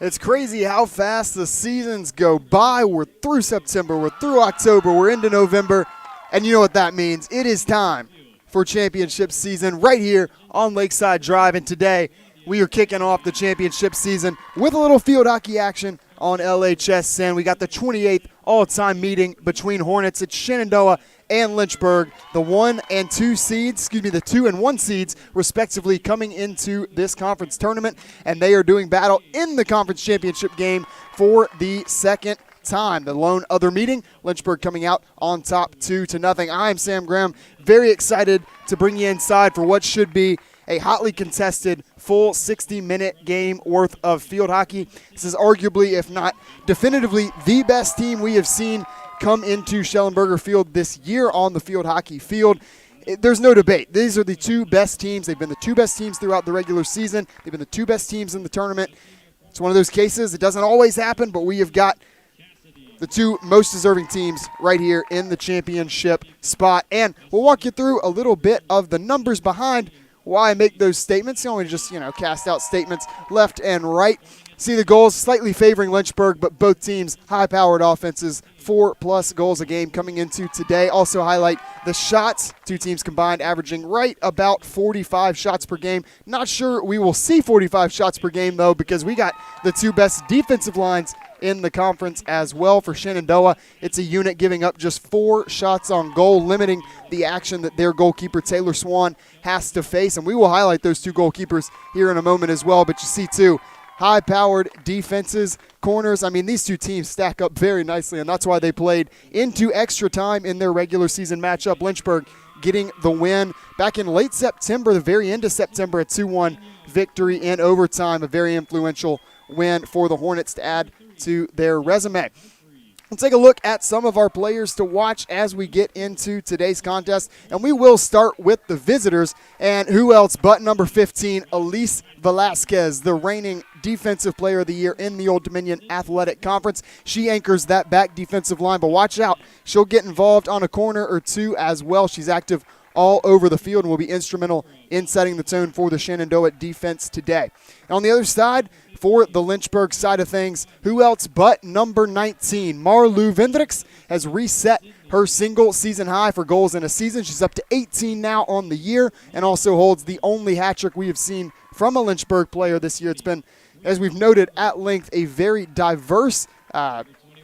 It's crazy how fast the seasons go by. We're through September, we're through October, we're into November, and you know what that means. It is time for championship season right here on Lakeside Drive, and today we are kicking off the championship season with a little field hockey action on LHSN. We got the 28th all-time meeting between Hornets at Shenandoah and Lynchburg. The 1 and 2 seeds, the 2 and 1 seeds, respectively, coming into this conference tournament, and they are doing battle in the conference championship game for the second time. The lone other meeting, Lynchburg coming out on top 2-0. I am Sam Graham, very excited to bring you inside for what should be a hotly contested full 60-minute game worth of field hockey. This is arguably, if not definitively, the best team we have seen come into Schellenberger Field this year on the field hockey field. There's no debate. These are the two best teams. They've been the two best teams throughout the regular season. They've been the two best teams in the tournament. It's one of those cases. It doesn't always happen, but we have got the two most deserving teams right here in the championship spot. And we'll walk you through a little bit of the numbers behind why I make those statements. You only just, cast out statements left and right. See the goals slightly favoring Lynchburg, but both teams high-powered offenses, 4+ goals a game coming into today. Also highlight the shots. Two teams combined averaging right about 45 shots per game. Not sure we will see 45 shots per game, though, because we got the two best defensive lines in the conference as well. For Shenandoah, it's a unit giving up just 4 shots on goal, limiting the action that their goalkeeper, Taylor Swan, has to face. And we will highlight those two goalkeepers here in a moment as well. But you see, too, high-powered defenses, corners. I mean, these two teams stack up very nicely, and that's why they played into extra time in their regular season matchup. Lynchburg getting the win back in late September, the very end of September, a 2-1 victory in overtime, a very influential win for the Hornets to add to their resume. Let's take a look at some of our players to watch as we get into today's contest, and we will start with the visitors. And who else but number 15, Elise Velasquez, the reigning Defensive Player of the Year in the Old Dominion Athletic Conference. She anchors that back defensive line, but watch out, she'll get involved on a corner or two as well. She's active all over the field and will be instrumental in setting the tone for the Shenandoah defense today. And on the other side, for the Lynchburg side of things, who else but number 19, Marlou Vendricks, has reset her single season high for goals in a season. She's up to 18 now on the year and also holds the only hat trick we have seen from a Lynchburg player this year. It's been, as we've noted at length, a very diverse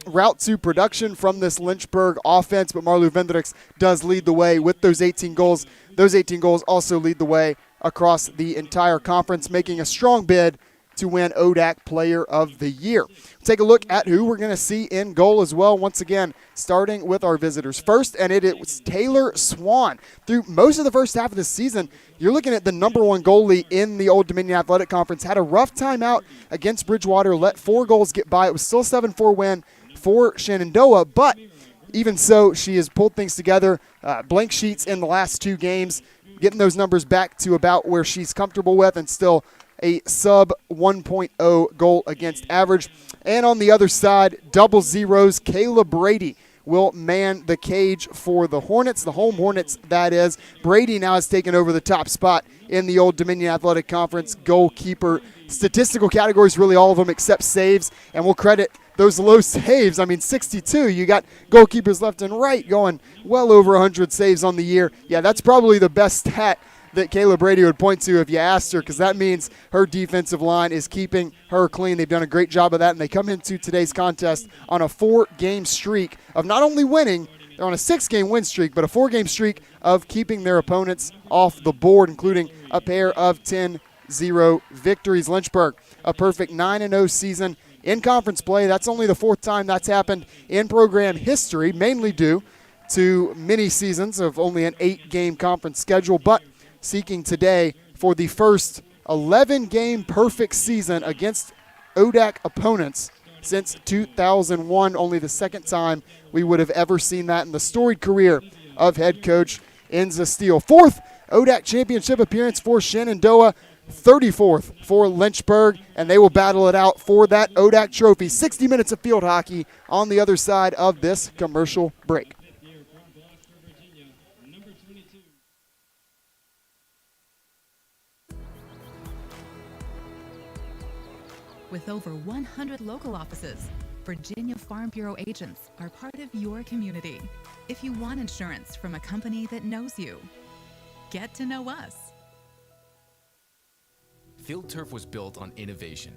route to production from this Lynchburg offense, but Marlou Vendricks does lead the way with those 18 goals. Those 18 goals also lead the way across the entire conference, making a strong bid to win ODAC Player of the Year. Take a look at who we're going to see in goal as well. Once again, starting with our visitors first, and it was Taylor Swan. Through most of the first half of the season, you're looking at the number 1 goalie in the Old Dominion Athletic Conference. Had a rough time out against Bridgewater, let 4 goals get by. It was still a 7-4 win for Shenandoah, but even so, she has pulled things together. Blank sheets in the last 2 games, getting those numbers back to about where she's comfortable with, and still a sub 1.0 goal against average. And on the other side, double zeros, Kayla Brady will man the cage for the Hornets, the home Hornets, that is. Brady now has taken over the top spot in the Old Dominion Athletic Conference goalkeeper statistical categories, really all of them except saves, and we'll credit those low saves. I mean, 62. You got goalkeepers left and right going well over 100 saves on the year. Yeah, that's probably the best stat that Kayla Brady would point to if you asked her, because that means her defensive line is keeping her clean. They've done a great job of that, and they come into today's contest on a 4-game streak of not only winning, they're on a 6-game win streak, but a 4-game streak of keeping their opponents off the board, including a pair of 10-0 victories. Lynchburg, a perfect 9-0 season in conference play. That's only the 4th time that's happened in program history, mainly due to many seasons of only an 8-game conference schedule, but seeking today for the first 11-game perfect season against ODAC opponents since 2001. Only the 2nd time we would have ever seen that in the storied career of head coach Enza Steele. 4th ODAC championship appearance for Shenandoah, 34th for Lynchburg, and they will battle it out for that ODAC trophy. 60 minutes of field hockey on the other side of this commercial break. With over 100 local offices, Virginia Farm Bureau agents are part of your community. If you want insurance from a company that knows you, get to know us. Field turf was built on innovation,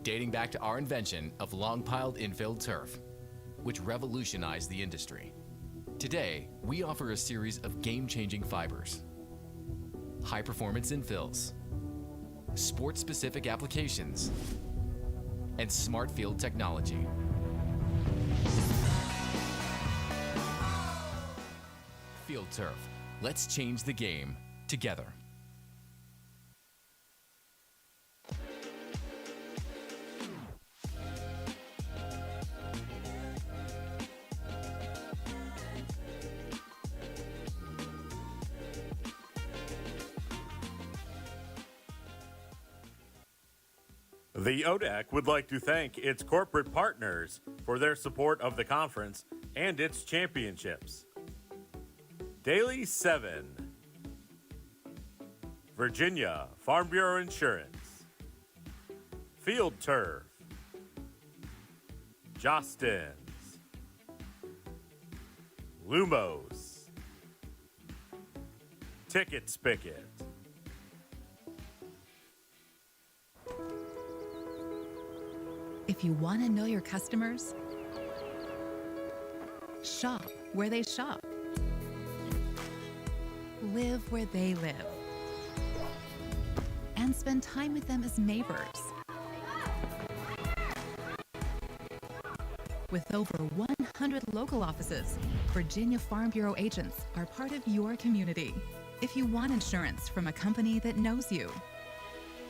dating back to our invention of long-piled infield turf, which revolutionized the industry. Today, we offer a series of game-changing fibers, high-performance infills, sport-specific applications, and smart field technology. Field turf. Let's change the game together. The ODAC would like to thank its corporate partners for their support of the conference and its championships. Daily 7, Virginia Farm Bureau Insurance, Field Turf, Jostens, Lumos, Ticket Spigot. If you want to know your customers, shop where they shop. Live where they live. And spend time with them as neighbors. With over 100 local offices, Virginia Farm Bureau agents are part of your community. If you want insurance from a company that knows you,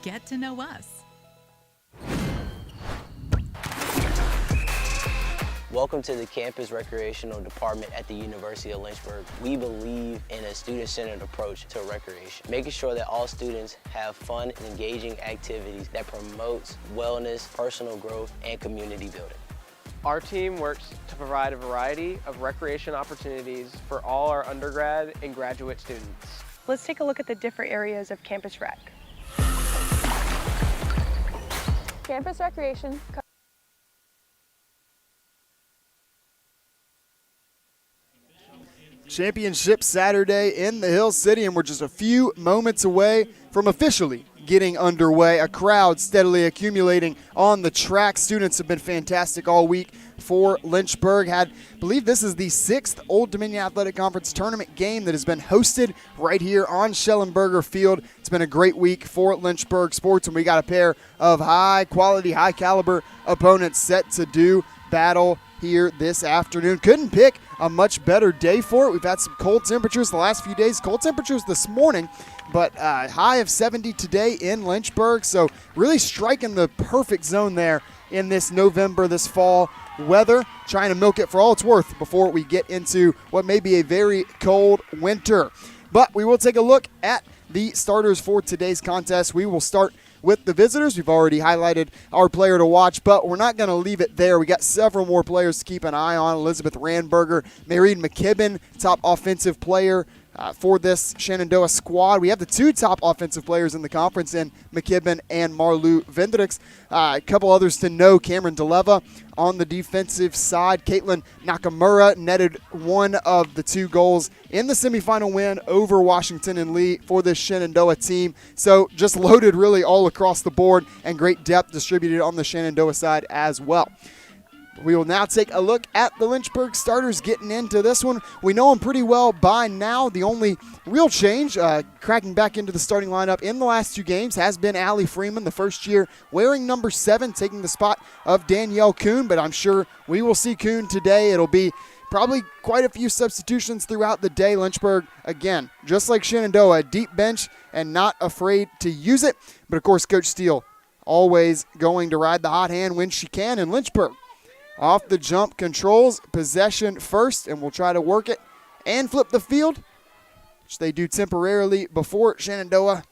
get to know us. Welcome to the Campus Recreational Department at the University of Lynchburg. We believe in a student-centered approach to recreation, making sure that all students have fun and engaging activities that promotes wellness, personal growth, and community building. Our team works to provide a variety of recreation opportunities for all our undergrad and graduate students. Let's take a look at the different areas of campus rec. Campus recreation. Championship Saturday in the Hill City, and we're just a few moments away from officially getting underway. A crowd steadily accumulating on the track. Students have been fantastic all week for Lynchburg. I believe this is the 6th Old Dominion Athletic Conference tournament game that has been hosted right here on Schellenberger Field. It's been a great week for Lynchburg sports, and we got a pair of high-quality, high-caliber opponents set to do battle here this afternoon. Couldn't pick a much better day for it. We've had some cold temperatures the last few days. Cold temperatures this morning, but high of 70 today in Lynchburg. So really striking the perfect zone there in this November, this fall weather. Trying to milk it for all it's worth before we get into what may be a very cold winter. But we will take a look at the starters for today's contest. We will start with the visitors. We've already highlighted our player to watch, but we're not going to leave it there. We got several more players to keep an eye on. Elizabeth Randberger, Maureen McKibben, top offensive player for this Shenandoah squad. We have the 2 top offensive players in the conference in McKibben and Marlou Vendrix. A couple others to know: Cameron DeLeva on the defensive side. Caitlin Nakamura netted one of the 2 goals in the semifinal win over Washington and Lee for this Shenandoah team. So just loaded really all across the board, and great depth distributed on the Shenandoah side as well. We will now take a look at the Lynchburg starters getting into this one. We know them pretty well by now. The only real change, cracking back into the starting lineup in the last 2 games, has been Allie Freeman, the first year, wearing number 7, taking the spot of Danielle Kuhn. But I'm sure we will see Kuhn today. It'll be probably quite a few substitutions throughout the day. Lynchburg, again, just like Shenandoah, a deep bench and not afraid to use it. But, of course, Coach Steele always going to ride the hot hand when she can in Lynchburg. Off the jump controls, possession first, and we'll try to work it and flip the field, which they do temporarily before Shenandoah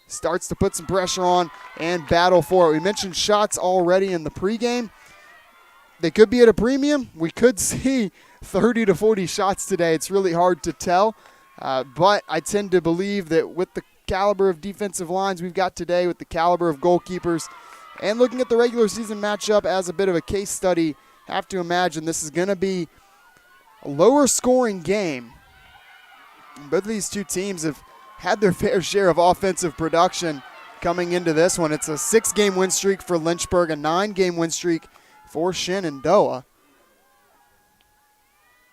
starts to put some pressure on and battle for it. We mentioned shots already in the pregame. They could be at a premium. We could see 30 to 40 shots today. It's really hard to tell, but I tend to believe that with the caliber of defensive lines we've got today, with the caliber of goalkeepers, And looking at the regular season matchup as a bit of a case study, have to imagine this is going to be a lower scoring game. Both of these two teams have had their fair share of offensive production coming into this one. It's a 6-game win streak for Lynchburg, a 9-game win streak for Shenandoah.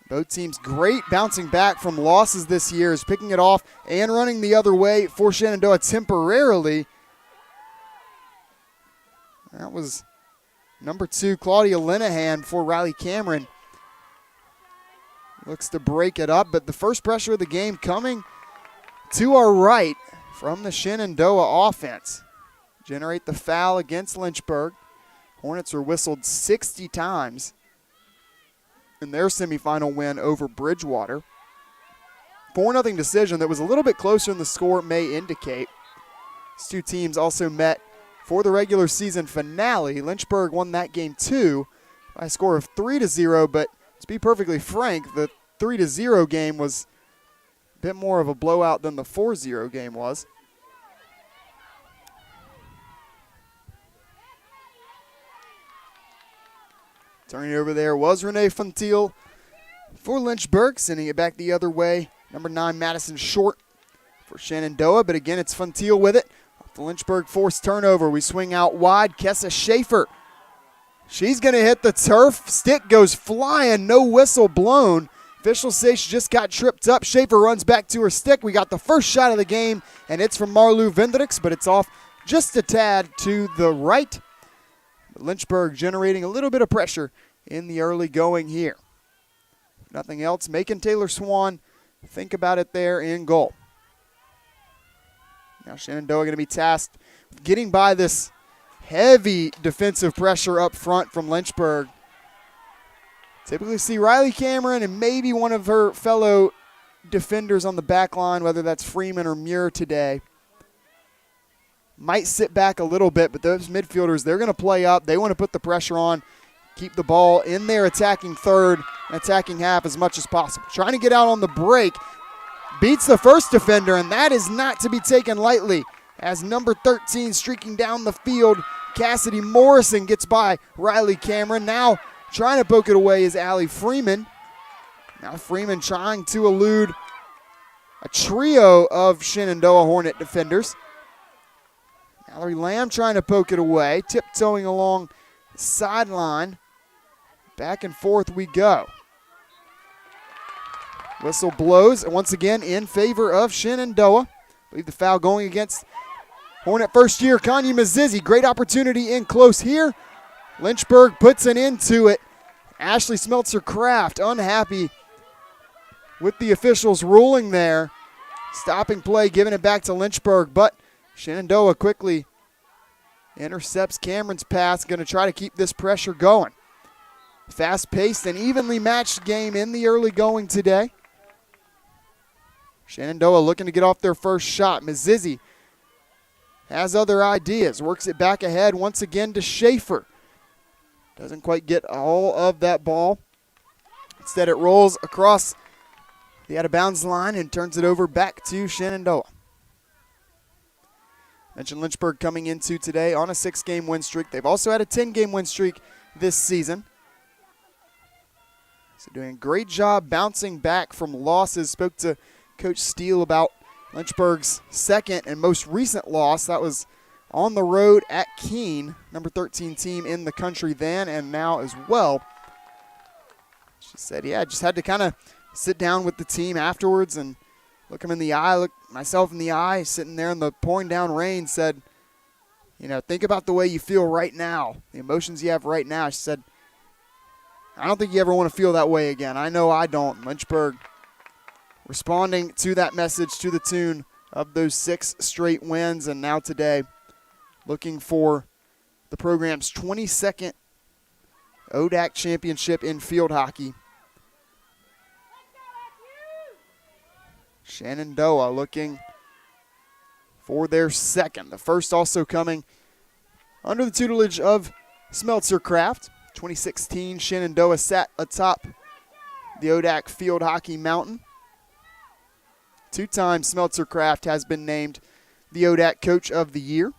Both teams great bouncing back from losses this year, is picking it off and running the other way for Shenandoah temporarily. That was number 2, Claudia Linehan for Riley Cameron. Looks to break it up, but the first pressure of the game coming to our right from the Shenandoah offense. Generate the foul against Lynchburg. Hornets were whistled 60 times in their semifinal win over Bridgewater. 4-0 decision that was a little bit closer than the score may indicate. These two teams also met for the regular season finale. Lynchburg won that game too by a score of 3-0, but to be perfectly frank, the 3-0 game was a bit more of a blowout than the 4-0 game was. Turning it over there was Renee Fontiel for Lynchburg, sending it back the other way. Number 9, Madison Short for Shenandoah, but again, it's Fontiel with it. Off the Lynchburg forced turnover, we swing out wide. Kessa Schaefer, she's going to hit the turf. Stick goes flying, no whistle blown. Officials say she just got tripped up. Schaefer runs back to her stick. We got the first shot of the game, and it's from Marlou Vendrix, but it's off just a tad to the right. Lynchburg generating a little bit of pressure in the early going here. If nothing else, making Taylor Swan think about it there in goal. Now Shenandoah going to be tasked with getting by this heavy defensive pressure up front from Lynchburg. Typically see Riley Cameron and maybe one of her fellow defenders on the back line, whether that's Freeman or Muir today. Might sit back a little bit, but those midfielders, they're going to play up. They want to put the pressure on, keep the ball in their attacking third and attacking half as much as possible. Trying to get out on the break. Beats the first defender, and that is not to be taken lightly. As number 13 streaking down the field, Cassidy Morrison gets by Riley Cameron. Now trying to poke it away is Allie Freeman. Now Freeman trying to elude a trio of Shenandoah Hornet defenders. Mallory Lamb trying to poke it away, tiptoeing along the sideline. Back and forth we go. Whistle blows, and once again in favor of Shenandoah. I believe the foul going against Hornet first year, Kanye Mazizi. Great opportunity in close here. Lynchburg puts an end to it. Ashley Smeltzer-Kraft unhappy with the officials' ruling there. Stopping play, giving it back to Lynchburg, but Shenandoah quickly intercepts Cameron's pass, going to try to keep this pressure going. Fast-paced and evenly matched game in the early going today. Shenandoah looking to get off their first shot. Mazizi has other ideas, works it back ahead once again to Schaefer. Doesn't quite get all of that ball. Instead, it rolls across the out-of-bounds line and turns it over back to Shenandoah. Mentioned Lynchburg coming into today on a 6-game win streak. They've also had a 10-game win streak this season. So doing a great job bouncing back from losses. Spoke to Coach Steele about Lynchburg's second and most recent loss. That was on the road at Keene, number 13 team in the country then and now as well. She said, yeah, just had to kind of sit down with the team afterwards and look them in the eye, look myself in the eye, sitting there in the pouring down rain, said, you know, think about the way you feel right now, the emotions you have right now. She said, I don't think you ever want to feel that way again. I know I don't. Lynchburg responding to that message to the tune of those 6 straight wins, and now today looking for the program's 22nd ODAC championship in field hockey. Shenandoah looking for their second. The first also coming under the tutelage of Smeltzer-Kraft. 2016, Shenandoah sat atop the ODAC field hockey mountain. 2-time Smeltzer-Kraft has been named the ODAC Coach of the Year.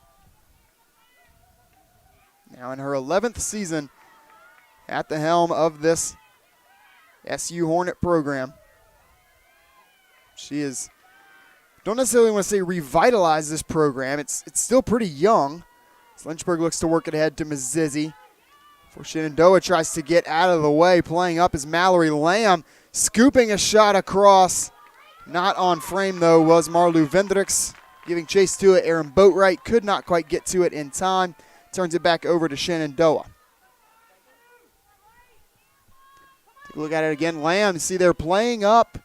Now in her 11th season at the helm of this SU Hornet program. She is, don't necessarily want to say revitalize this program. It's still pretty young. As Lynchburg looks to work it ahead to Mizizzi. For Shenandoah tries to get out of the way. Playing up is Mallory Lamb, scooping a shot across. Not on frame, though, was Marlu Vendricks. Giving chase to it, Aaron Boatwright could not quite get to it in time. Turns it back over to Shenandoah. Take a look at it again. Lamb, see they're playing up.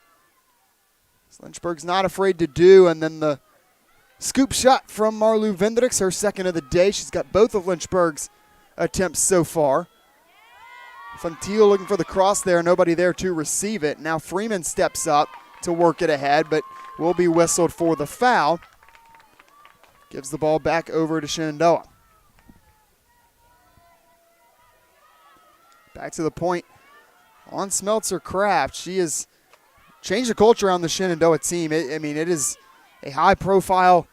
Lynchburg's not afraid to do, and then the scoop shot from Marlu Vendricks, her second of the day. She's got both of Lynchburg's attempts so far. Fontiel looking for the cross there, nobody there to receive it. Now Freeman steps up to work it ahead, but will be whistled for the foul. Gives the ball back over to Shenandoah. Back to the point on Smeltzer Craft. She has changed the culture on the Shenandoah team. It is a high-profile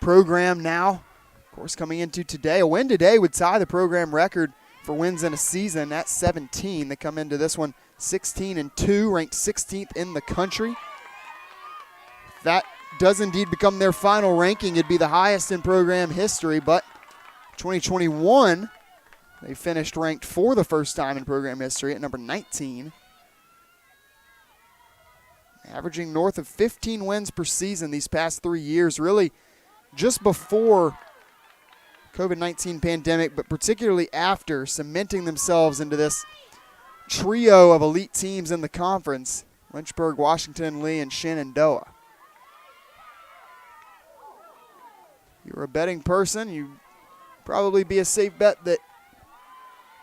program now. Of course, coming into today, a win today would tie the program record for wins in a season at 17. They come into this one 16-2, ranked 16th in the country. If that does indeed become their final ranking, it'd be the highest in program history, but 2021, they finished ranked for the first time in program history at number 19. Averaging north of 15 wins per season these past 3 years, really just before COVID-19 pandemic, but particularly after, cementing themselves into this trio of elite teams in the conference: Lynchburg, Washington, Lee, and Shenandoah. You're a betting person, you'd probably be a safe bet that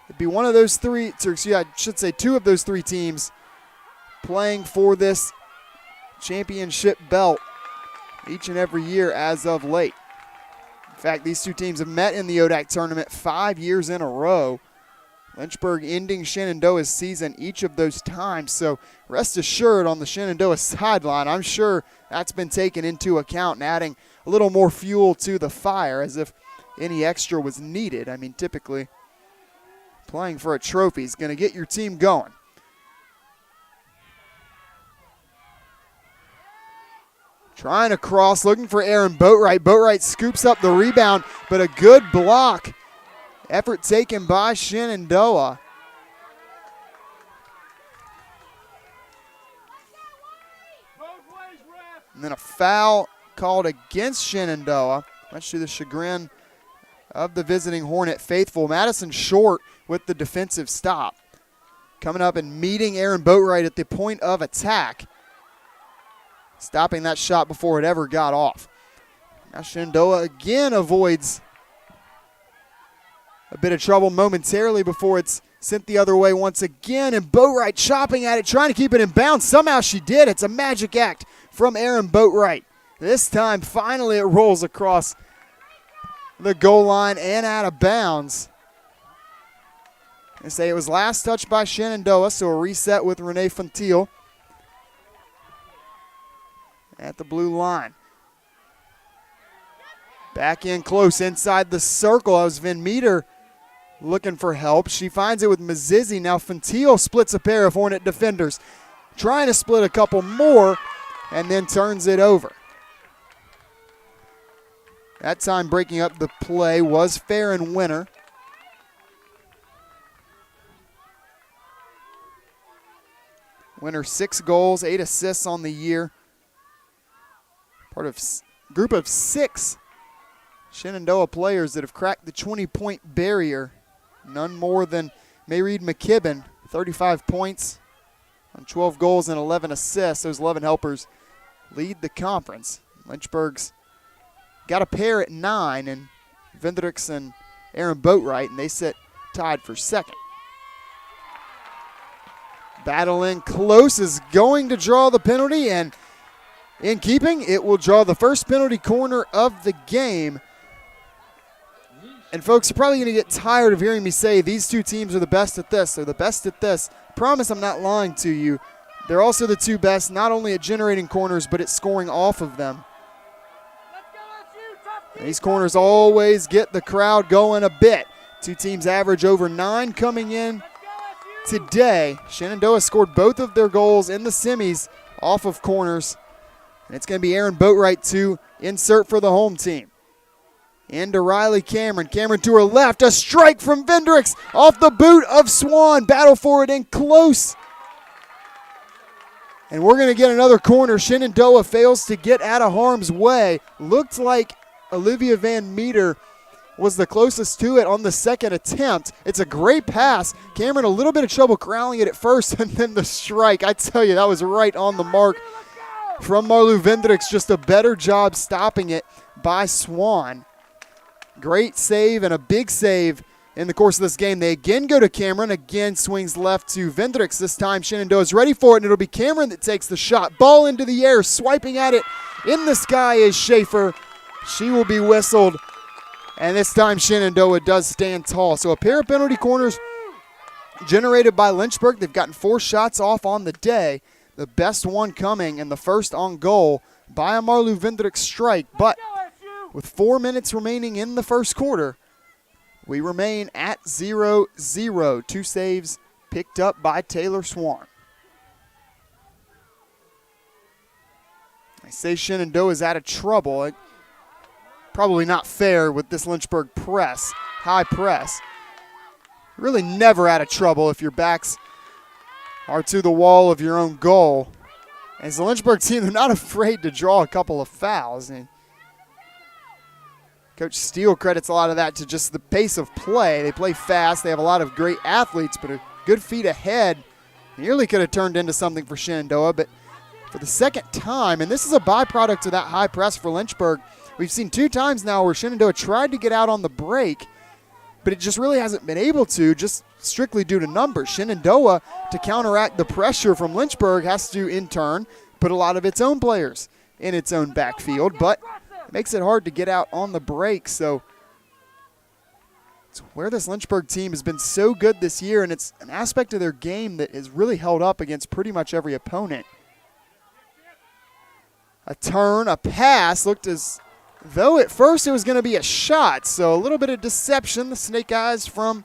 it'd be one of those three, I should say two of those three teams playing for this championship belt each and every year as of late. In fact, these two teams have met in the ODAC tournament 5 years in a row. Lynchburg ending Shenandoah's season each of those times. So rest assured on the Shenandoah sideline, I'm sure that's been taken into account and adding a little more fuel to the fire as if any extra was needed. I mean, typically playing for a trophy is going to get your team going. Trying to cross, looking for Aaron Boatwright. Boatwright scoops up the rebound, but a good block. Effort taken by Shenandoah. And then a foul called against Shenandoah, much to the chagrin of the visiting Hornet faithful. Madison Short with the defensive stop. Coming up and meeting Aaron Boatwright at the point of attack, stopping that shot before it ever got off. Now Shenandoah again avoids a bit of trouble momentarily before it's sent the other way once again, and Boatwright chopping at it, trying to keep it in bounds. Somehow she did. It's a magic act from Aaron Boatwright. This time, finally, it rolls across the goal line and out of bounds. They say it was last touched by Shenandoah, so a reset with Renee Fontiel at the blue line. Back in close inside the circle. That was Van Meter looking for help. She finds it with Mizizzi. Now Fontiel splits a pair of Hornet defenders, trying to split a couple more, and then turns it over. That time breaking up the play was Farron Winter. Winter 6 goals, 8 assists on the year. Part of a group of 6 Shenandoah players that have cracked the 20-point barrier. None more than Mayreed McKibben, 35 points on 12 goals and 11 assists. Those 11 helpers lead the conference. Lynchburg's got a pair at 9, and Vendricks and Aaron Boatwright, and they sit tied for second. Battle in close, is going to draw the penalty, and in keeping, it will draw the first penalty corner of the game. And folks, you're probably going to get tired of hearing me say these two teams are the best at this. They're the best at this. Promise I'm not lying to you. They're also the two best, not only at generating corners, but at scoring off of them. Let's go, LSU, tough These corners always get the crowd going a bit. Two teams average over 9 coming in today. Shenandoah scored both of their goals in the semis off of corners. And it's going to be Aaron Boatwright to insert for the home team. Into Riley Cameron. Cameron to her left. A strike from Vendricks off the boot of Swan. Battle for it in close. And we're going to get another corner. Shenandoah fails to get out of harm's way. Looked like Olivia Van Meter was the closest to it on the second attempt. It's a great pass. Cameron a little bit of trouble corralling it at first, and then the strike. I tell you, that was right on the mark from Marlu Vendricks. Just a better job stopping it by Swan. Great save and a big save in the course of this game. They again go to Cameron. Again swings left to Vendricks. This time Shenandoah is ready for it, and it'll be Cameron that takes the shot. Ball into the air, swiping at it in the sky is Schaefer. She will be whistled, and this time Shenandoah does stand tall. So a pair of penalty corners generated by Lynchburg. They've gotten 4 shots off on the day. The best one coming and the first on goal by a Marlu Vendricks strike. But with 4 minutes remaining in the first quarter, we remain at 0-0. 2 saves picked up by Taylor Swan. I say Shenandoah is out of trouble. Probably not fair with this Lynchburg press, high press. Really never out of trouble if your backs are to the wall of your own goal. As the Lynchburg team, they're not afraid to draw a couple of fouls. And Coach Steele credits a lot of that to just the pace of play. They play fast. They have a lot of great athletes, but a good feet ahead. Nearly could have turned into something for Shenandoah, but for the second time, and this is a byproduct of that high press for Lynchburg, we've seen 2 times now where Shenandoah tried to get out on the break, but it just really hasn't been able to, just strictly due to numbers. Shenandoah, to counteract the pressure from Lynchburg, has to, in turn, put a lot of its own players in its own backfield, but it makes it hard to get out on the break. So it's where this Lynchburg team has been so good this year, and it's an aspect of their game that has really held up against pretty much every opponent. A turn, a pass, looked as though at first it was going to be a shot, so a little bit of deception. The Snake Eyes from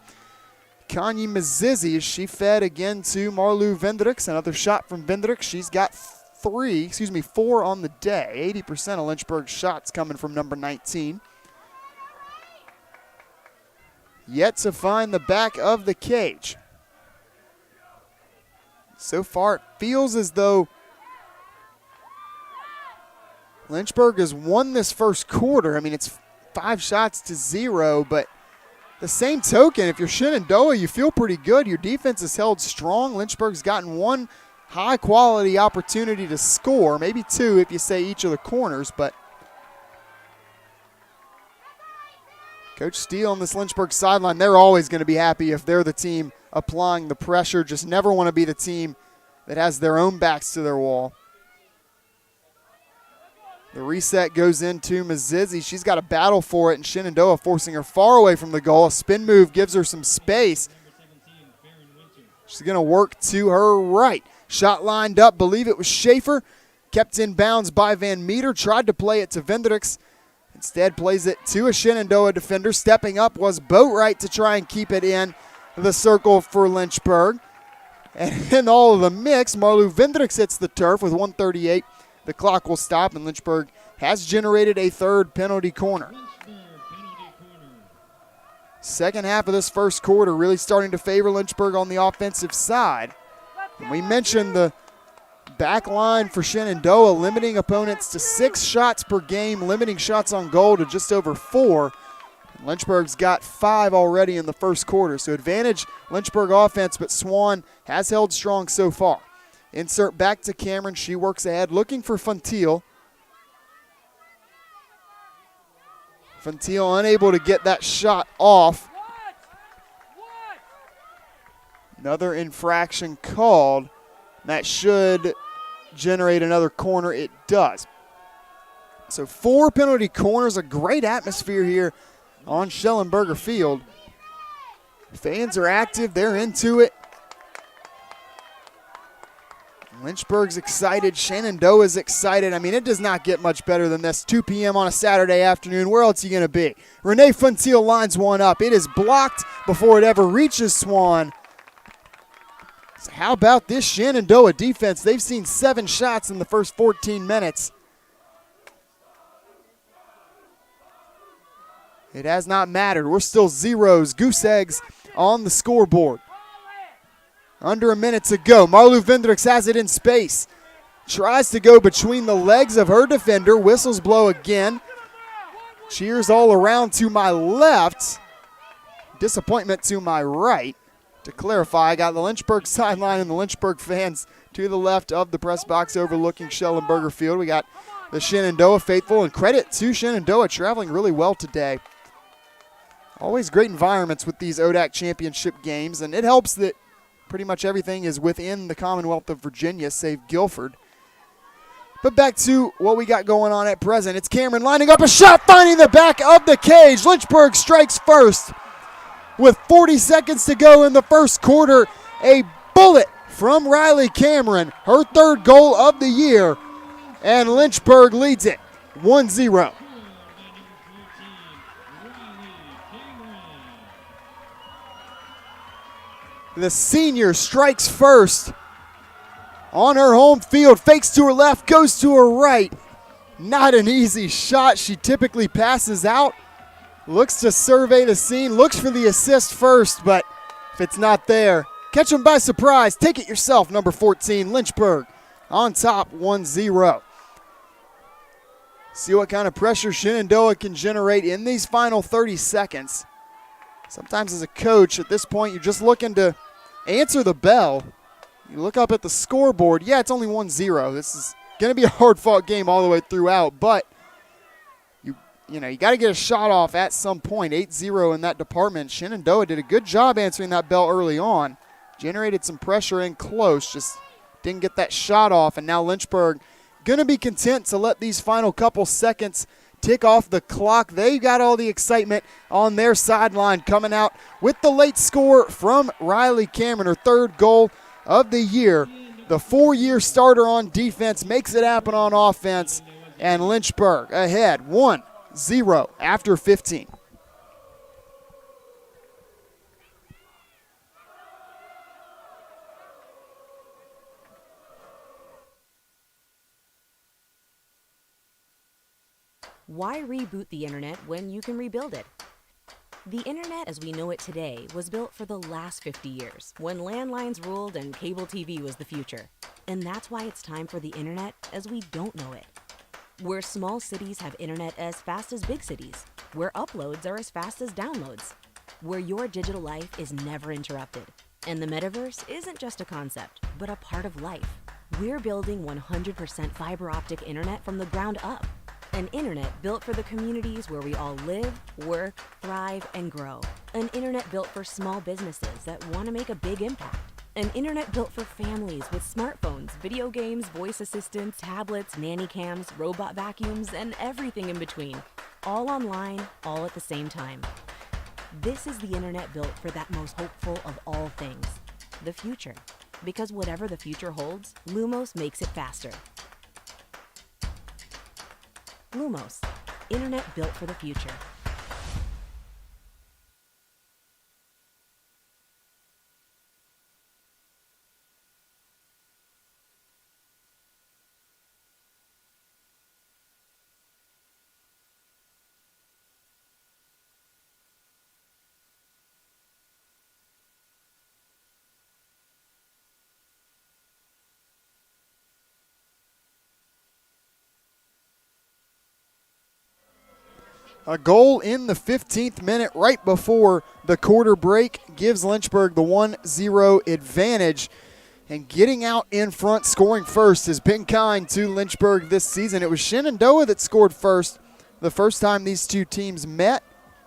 Kanye Mazizi as she fed again to Marlu Vendricks. Another shot from Vendricks. She's got 4 on the day. 80% of Lynchburg's shots coming from number 19. Yet to find the back of the cage. So far it feels as though Lynchburg has won this first quarter. I mean, it's 5 shots to 0, but the same token, if you're Shenandoah, you feel pretty good. Your defense is held strong. Lynchburg's gotten 1 high-quality opportunity to score, maybe 2 if you say each of the corners, but Coach Steele on this Lynchburg sideline, they're always going to be happy if they're the team applying the pressure. Just never want to be the team that has their own backs to their wall. The reset goes into Mazizi. She's got a battle for it, and Shenandoah forcing her far away from the goal. A spin move gives her some space. She's going to work to her right. Shot lined up. Believe it was Schaefer. Kept in bounds by Van Meter. Tried to play it to Vendricks. Instead plays it to a Shenandoah defender. Stepping up was Boatwright to try and keep it in the circle for Lynchburg. And in all of the mix, Marlu Vendricks hits the turf with 1:38. The clock will stop, and Lynchburg has generated a 3rd penalty corner. Second half of this first quarter really starting to favor Lynchburg on the offensive side. And we mentioned the back line for Shenandoah limiting opponents to 6 shots per game, limiting shots on goal to just over 4. And Lynchburg's got 5 already in the first quarter. So advantage Lynchburg offense, but Swan has held strong so far. Insert back to Cameron. She works ahead, looking for Fontiel. Fontiel unable to get that shot off. Another infraction called. That should generate another corner. It does. So 4 penalty corners, a great atmosphere here on Schellenberger Field. Fans are active. They're into it. Lynchburg's excited. Shenandoah's excited. I mean, it does not get much better than this. 2 p.m. on a Saturday afternoon. Where else are you going to be? Renee Funtil lines one up. It is blocked before it ever reaches Swan. So how about this Shenandoah defense? They've seen 7 shots in the first 14 minutes. It has not mattered. We're still zeros, goose eggs on the scoreboard. Under a minute to go. Marlu Vendricks has it in space. Tries to go between the legs of her defender. Whistles blow again. Cheers all around to my left. Disappointment to my right. To clarify, I got the Lynchburg sideline and the Lynchburg fans to the left of the press box overlooking Schellenberger Field. We got the Shenandoah faithful, and credit to Shenandoah traveling really well today. Always great environments with these ODAC championship games, and it helps that pretty much everything is within the Commonwealth of Virginia, save Guilford. But back to what we got going on at present. It's Cameron lining up a shot, finding the back of the cage. Lynchburg strikes first. With 40 seconds to go in the first quarter, a bullet from Riley Cameron, her 3rd goal of the year, and Lynchburg leads it 1-0. The senior strikes first on her home field, fakes to her left, goes to her right. Not an easy shot. She typically passes out, looks to survey the scene, looks for the assist first, but if it's not there, catch them by surprise. Take it yourself, number 14, Lynchburg, on top 1-0. See what kind of pressure Shenandoah can generate in these final 30 seconds. Sometimes as a coach, at this point, you're just looking to answer the bell. You look up at the scoreboard. Yeah, it's only 1-0. This is going to be a hard-fought game all the way throughout, but you got to get a shot off at some point. 8-0 in that department. Shenandoah did a good job answering that bell early on. Generated some pressure in close, just didn't get that shot off, and now Lynchburg going to be content to let these final couple seconds tick off the clock. They got all the excitement on their sideline, coming out with the late score from Riley Cameron, her 3rd goal of the year. The 4-year starter on defense makes it happen on offense, and Lynchburg ahead 1-0 after 15. Why reboot the internet when you can rebuild it? The internet as we know it today was built for the last 50 years, when landlines ruled and cable TV was the future. And that's why it's time for the internet as we don't know it. Where small cities have internet as fast as big cities, where uploads are as fast as downloads, where your digital life is never interrupted. And the metaverse isn't just a concept, but a part of life. We're building 100% fiber optic internet from the ground up. An internet built for the communities where we all live, work, thrive, and grow. An internet built for small businesses that want to make a big impact. An internet built for families with smartphones, video games, voice assistants, tablets, nanny cams, robot vacuums, and everything in between. All online, all at the same time. This is the internet built for that most hopeful of all things, the future. Because whatever the future holds, Lumos makes it faster. Lumos, internet built for the future. A goal in the 15th minute right before the quarter break gives Lynchburg the 1-0 advantage. And getting out in front, scoring first, has been kind to Lynchburg this season. It was Shenandoah that scored first the first time these two teams met.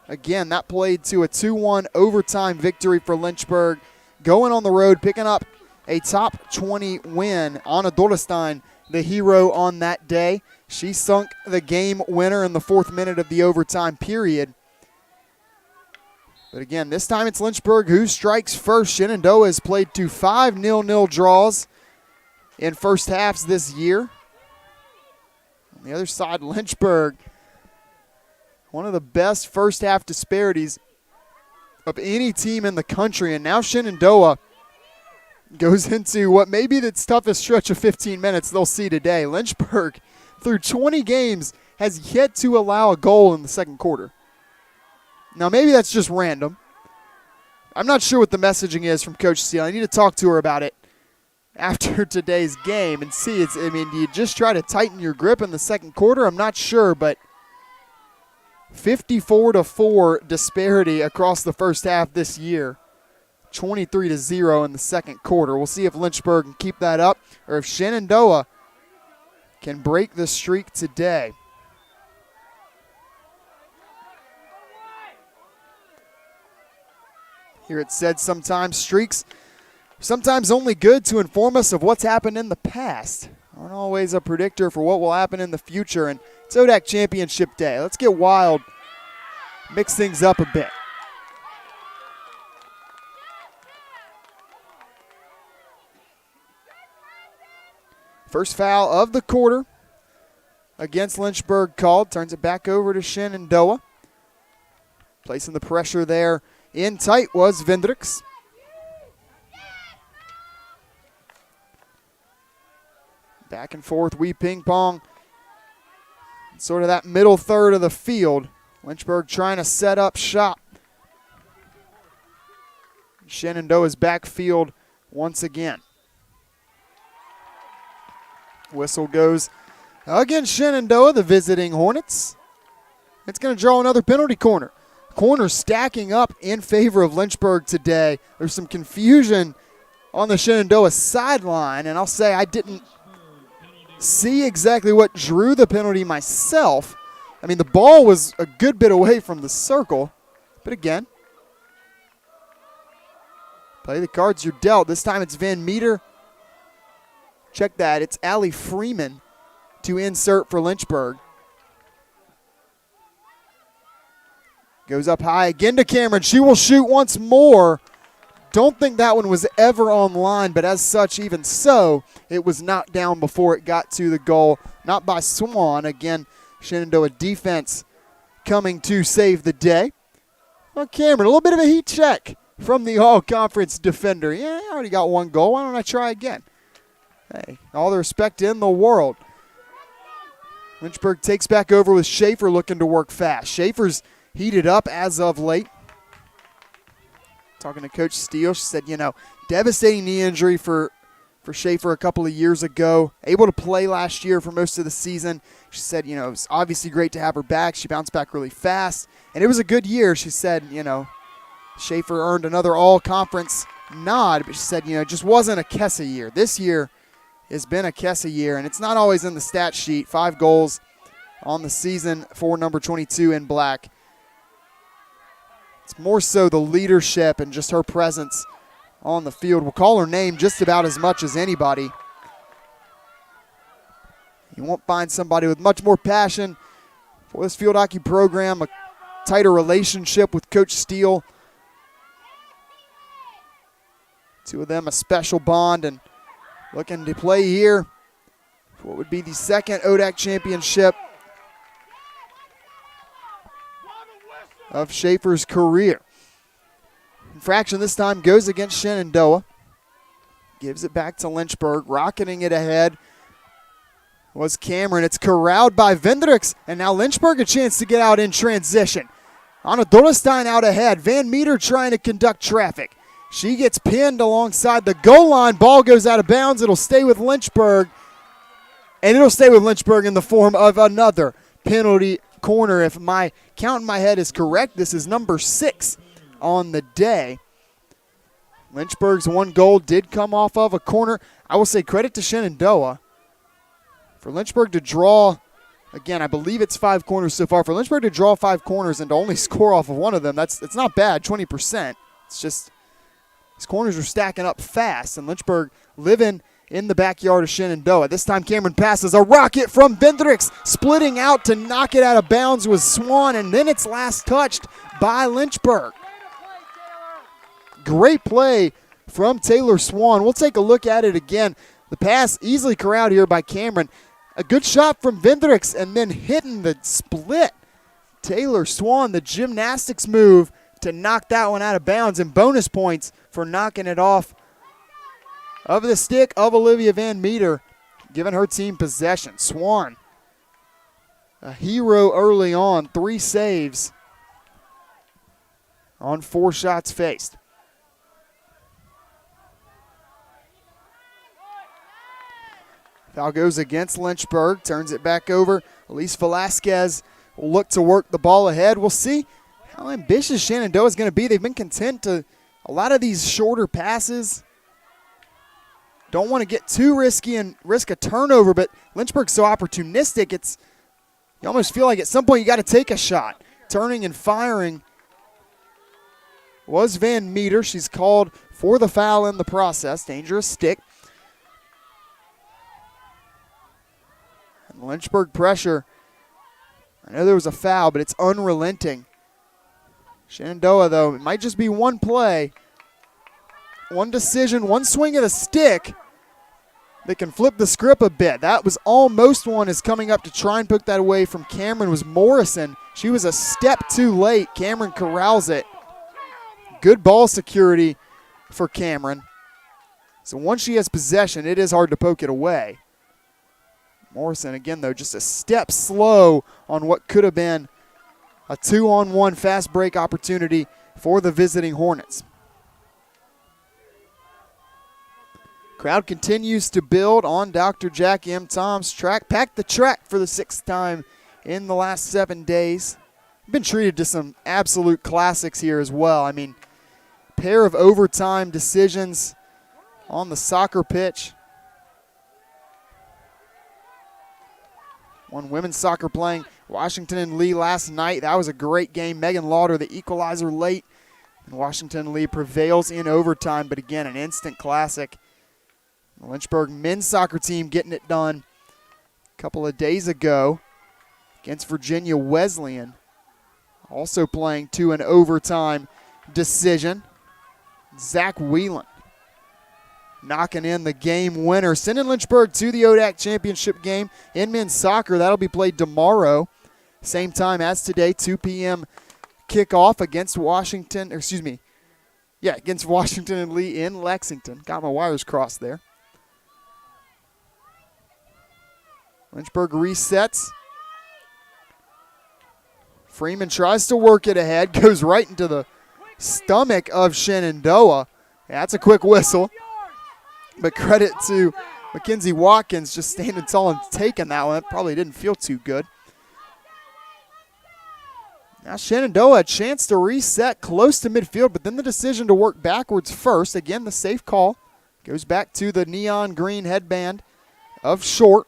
Again, that played to a 2-1 overtime victory for Lynchburg. Going on the road, picking up a top 20 win. Anna Dorlestein, the hero on that day. She sunk the game winner in the 4th minute of the overtime period. But again, this time it's Lynchburg who strikes first. Shenandoah has played to 5 0-0 draws. in first halves this year. On the other side, Lynchburg, one of the best first half disparities of any team in the country. And now Shenandoah goes into what may be the toughest stretch of 15 minutes they'll see today. Lynchburg, through 20 games, has yet to allow a goal in the second quarter. Now, maybe that's just random. I'm not sure what the messaging is from Coach Steele. I need to talk to her about it after today's game and see. Do you just try to tighten your grip in the second quarter? I'm not sure, but 54-4 disparity across the first half this year. 23-0 in the second quarter. We'll see if Lynchburg can keep that up or if Shenandoah can break the streak today. Here it said sometimes streaks sometimes only good to inform us of what's happened in the past. Aren't always a predictor for what will happen in the future. And it's ODAC Championship Day. Let's get wild, mix things up a bit. First foul of the quarter against Lynchburg called. Turns it back over to Shenandoah. Placing the pressure there in tight was Vendricks. Back and forth, we ping pong. Sort of that middle third of the field. Lynchburg trying to set up shop. Shenandoah's backfield once again. Whistle goes against Shenandoah, the visiting Hornets. It's going to draw another penalty corner. Corner stacking up in favor of Lynchburg today. There's some confusion on the Shenandoah sideline, and I'll say I didn't see exactly what drew the penalty myself. The ball was a good bit away from the circle, but again, play the cards you're dealt. This time it's Van Meter. Check that. It's Allie Freeman to insert for Lynchburg. Goes up high again to Cameron. She will shoot once more. Don't think that one was ever on line, but as such, even so, it was knocked down before it got to the goal. Not by Swan. Again, Shenandoah defense coming to save the day. Well, Cameron, a little bit of a heat check from the all-conference defender. Yeah, I already got one goal. Why don't I try again? Hey, all the respect in the world. Lynchburg takes back over with Schaefer looking to work fast. Schaefer's heated up as of late. Talking to Coach Steele, she said, devastating knee injury for Schaefer a couple of years ago. Able to play last year for most of the season. She said, it was obviously great to have her back. She bounced back really fast. And it was a good year. She said, Schaefer earned another all-conference nod. But she said, it just wasn't a Kessa year. This year has been a Kessa year, and it's not always in the stat sheet. 5 goals on the season for number 22 in black. It's more so the leadership and just her presence on the field. We'll call her name just about as much as anybody. You won't find somebody with much more passion for this field hockey program, a tighter relationship with Coach Steele. Two of them a special bond and looking to play here for what would be the second ODAC championship of Schaefer's career. Infraction this time goes against Shenandoah. Gives it back to Lynchburg. Rocketing it ahead was Cameron. It's corralled by Vendricks, and now Lynchburg a chance to get out in transition. Anna Dorestein out ahead. Van Meter trying to conduct traffic. She gets pinned alongside the goal line. Ball goes out of bounds. It'll stay with Lynchburg, and it'll stay with Lynchburg in the form of another penalty corner. If my count in my head is correct, this is number 6 on the day. Lynchburg's one goal did come off of a corner. I will say credit to Shenandoah for Lynchburg to draw. Again, I believe it's 5 corners so far. For Lynchburg to draw 5 corners and to only score off of one of them, it's not bad, 20%. It's just these corners are stacking up fast, and Lynchburg living in the backyard of Shenandoah. This time Cameron passes a rocket from Vendricks, splitting out to knock it out of bounds with Swan, and then it's last touched by Lynchburg. Great play from Taylor Swan. We'll take a look at it again. The pass easily corralled here by Cameron. A good shot from Vendricks and then hitting the split. Taylor Swan, the gymnastics move to knock that one out of bounds, and bonus points for knocking it off of the stick of Olivia Van Meter, giving her team possession. Swan, a hero early on, 3 saves on 4 shots faced. Foul goes against Lynchburg, turns it back over. Elise Velasquez will look to work the ball ahead. We'll see how ambitious Shenandoah is going to be. They've been content to a lot of these shorter passes. Don't want to get too risky and risk a turnover, but Lynchburg's so opportunistic, you almost feel like at some point you got to take a shot. Turning and firing was Van Meter. She's called for the foul in the process. Dangerous stick. And Lynchburg pressure. I know there was a foul, but it's unrelenting. Shenandoah, though, it might just be one play, one decision, one swing of the stick that can flip the script a bit. That was almost one, is coming up to try and put that away from Cameron was Morrison. She was a step too late. Cameron corrals it. Good ball security for Cameron. So once she has possession, it is hard to poke it away. Morrison, again, though, just a step slow on what could have been a 2-on-1 fast break opportunity for the visiting Hornets. Crowd continues to build on Dr. Jackie M. Tom's track. Packed the track for the 6th time in the last 7 days. Been treated to some absolute classics here as well. I mean, pair of overtime decisions on the soccer pitch. One women's soccer playing Washington and Lee last night. That was a great game. Megan Lauder, the equalizer late. And Washington and Lee prevails in overtime, but again, an instant classic. The Lynchburg men's soccer team getting it done a couple of days ago against Virginia Wesleyan. Also playing to an overtime decision. Zach Whelan knocking in the game winner, sending Lynchburg to the ODAC championship game in men's soccer. That'll be played tomorrow, same time as today, 2 p.m. kickoff against Washington, against Washington and Lee in Lexington. Got my wires crossed there. Lynchburg resets. Freeman tries to work it ahead, goes right into the stomach of Shenandoah. Yeah, that's a quick whistle. But credit to Mackenzie Watkins just standing tall and taking that one. It probably didn't feel too good. Now Shenandoah a chance to reset close to midfield, but then the decision to work backwards first. Again, the safe call. Goes back to the neon green headband of Short.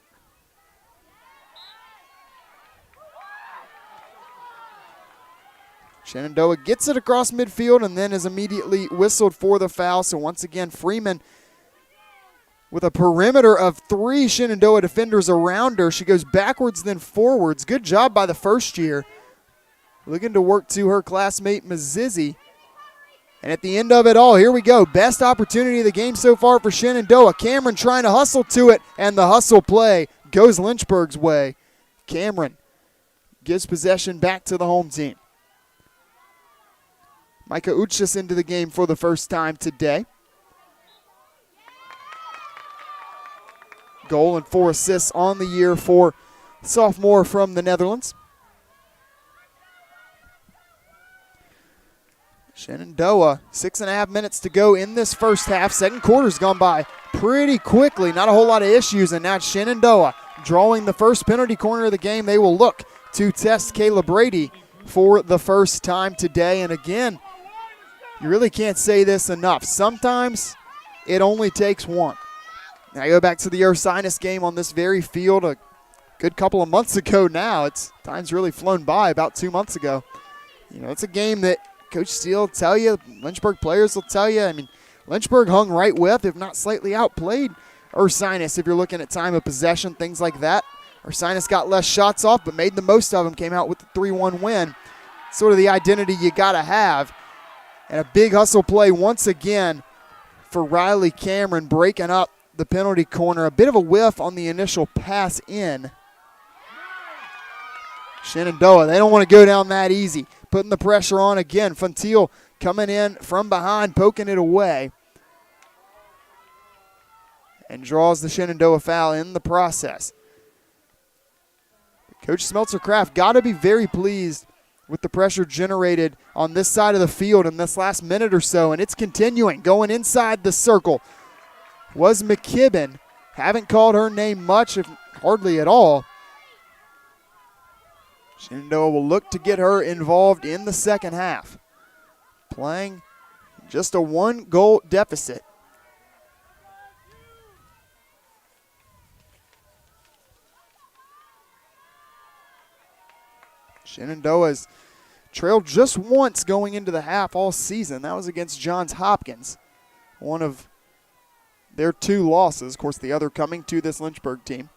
Shenandoah gets it across midfield and then is immediately whistled for the foul. So once again, Freeman with a perimeter of 3 Shenandoah defenders around her. She goes backwards then forwards. Good job by the first year. Looking to work to her classmate Mazizi. And at the end of it all, here we go. Best opportunity of the game so far for Shenandoah. Cameron trying to hustle to it, and the hustle play goes Lynchburg's way. Cameron gives possession back to the home team. Micah Uchis into the game for the first time today. Goal and 4 assists on the year for sophomore from the Netherlands. Shenandoah, 6.5 minutes to go in this first half. Second quarter's gone by pretty quickly. Not a whole lot of issues, and now it's Shenandoah drawing the first penalty corner of the game. They will look to test Kayla Brady for the first time today. And again, you really can't say this enough. Sometimes it only takes one. Now I go back to the Ursinus game on this very field a good couple of months ago now. Time's really flown by, about 2 months ago. You know, it's a game that Coach Steele will tell you, Lynchburg players will tell you. I mean, Lynchburg hung right with, if not slightly outplayed, Ursinus if you're looking at time of possession, things like that. Ursinus got less shots off, but made the most of them, came out with the 3-1 win. Sort of the identity you got to have. And a big hustle play once again for Riley Cameron, breaking up the penalty corner. A bit of a whiff on the initial pass in. Shenandoah, they don't want to go down that easy. Putting the pressure on again. Fontiel coming in from behind, poking it away. And draws the Shenandoah foul in the process. Coach Smeltzer-Kraft got to be very pleased with the pressure generated on this side of the field in this last minute or so, and it's continuing. Going inside the circle was McKibben. Haven't called her name much, if hardly at all. Shenandoah will look to get her involved in the second half. Playing just a 1-goal deficit. Shenandoah's trailed just once going into the half all season. That was against Johns Hopkins, one of their 2 losses. Of course, the other coming to this Lynchburg team.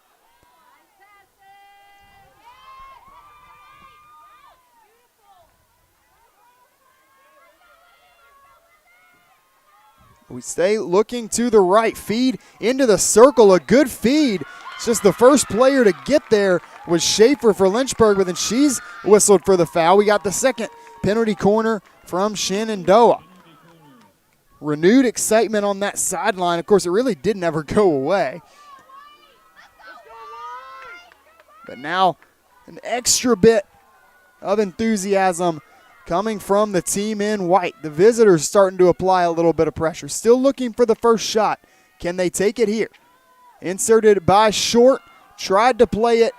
We stay looking to the right. Feed into the circle. A good feed. It's just the first player to get there was Schaefer for Lynchburg, but then she's whistled for the foul. We got the second penalty corner from Shenandoah. Renewed excitement on that sideline. Of course, it really did never go away. But now an extra bit of enthusiasm coming from the team in white. The visitors starting to apply a little bit of pressure. Still looking for the first shot. Can they take it here? Inserted by Short. Tried to play it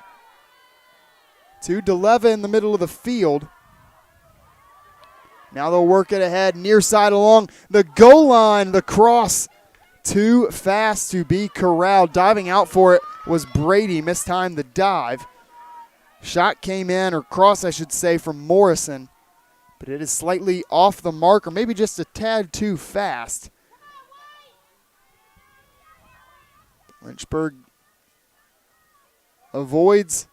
to DeLeva in the middle of the field. Now they'll work it ahead, near side along the goal line. The cross too fast to be corralled. Diving out for it was Brady. Mistimed the dive. Shot came in, or cross I should say, from Morrison. But it is slightly off the mark, or maybe just a tad too fast. Lynchburg avoids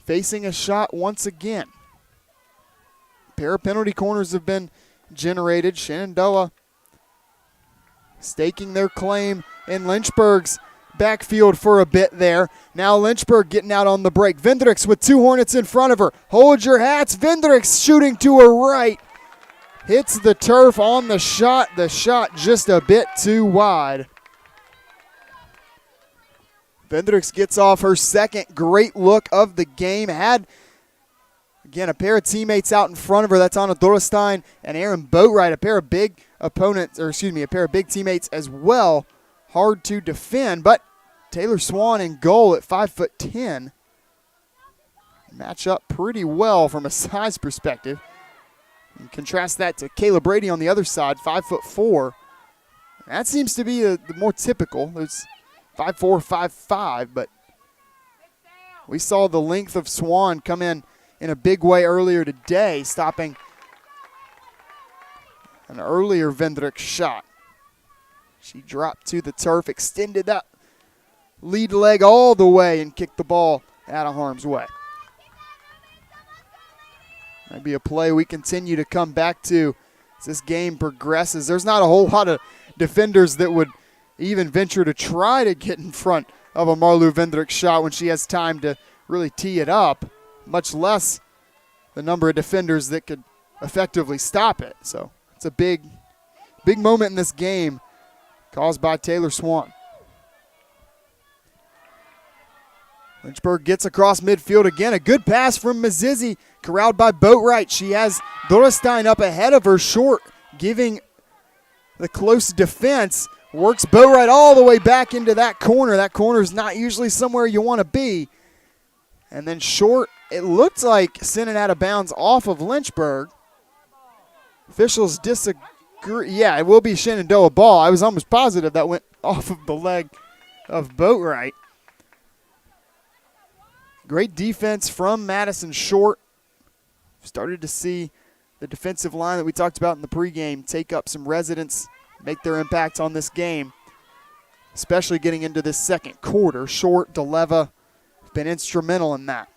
facing a shot once again. A pair of penalty corners have been generated. Shenandoah staking their claim in Lynchburg's backfield for a bit there. Now Lynchburg getting out on the break. Vendricks with 2 Hornets in front of her. Hold your hats. Vendricks shooting to her right. Hits the turf on the shot. The shot just a bit too wide. Vendricks gets off her second great look of the game. Had, again, a pair of teammates out in front of her. That's Anna Dorestein and Aaron Boatwright. A pair of big opponents, or excuse me, a pair of big teammates as well. Hard to defend, but Taylor Swan in goal at 5'10". Match up pretty well from a size perspective. And contrast that to Kayla Brady on the other side, 5'4". That seems to be the more typical. It's 5'4", 5'5", but we saw the length of Swan come in a big way earlier today, stopping an earlier Vendrick shot. She dropped to the turf, extended that lead leg all the way, and kicked the ball out of harm's way. Maybe a play we continue to come back to as this game progresses. There's not a whole lot of defenders that would even venture to try to get in front of a Marlu Vendrick shot when she has time to really tee it up, much less the number of defenders that could effectively stop it. So it's a big moment in this game caused by Taylor Swan. Lynchburg gets across midfield again. A good pass from Mazizi, corralled by Boatwright. She has Dorestein up ahead of her. Short giving the close defense. Works Boatwright all the way back into that corner. That corner is not usually somewhere you want to be. And then Short, it looked like sent it out of bounds off of Lynchburg. Officials disagree. Yeah, it will be Shenandoah ball. I was almost positive that went off of the leg of Boatwright. Great defense from Madison Short. Started to see the defensive line that we talked about in the pregame take up some residence, make their impact on this game, especially getting into this second quarter. Short, DeLeva have been instrumental in that.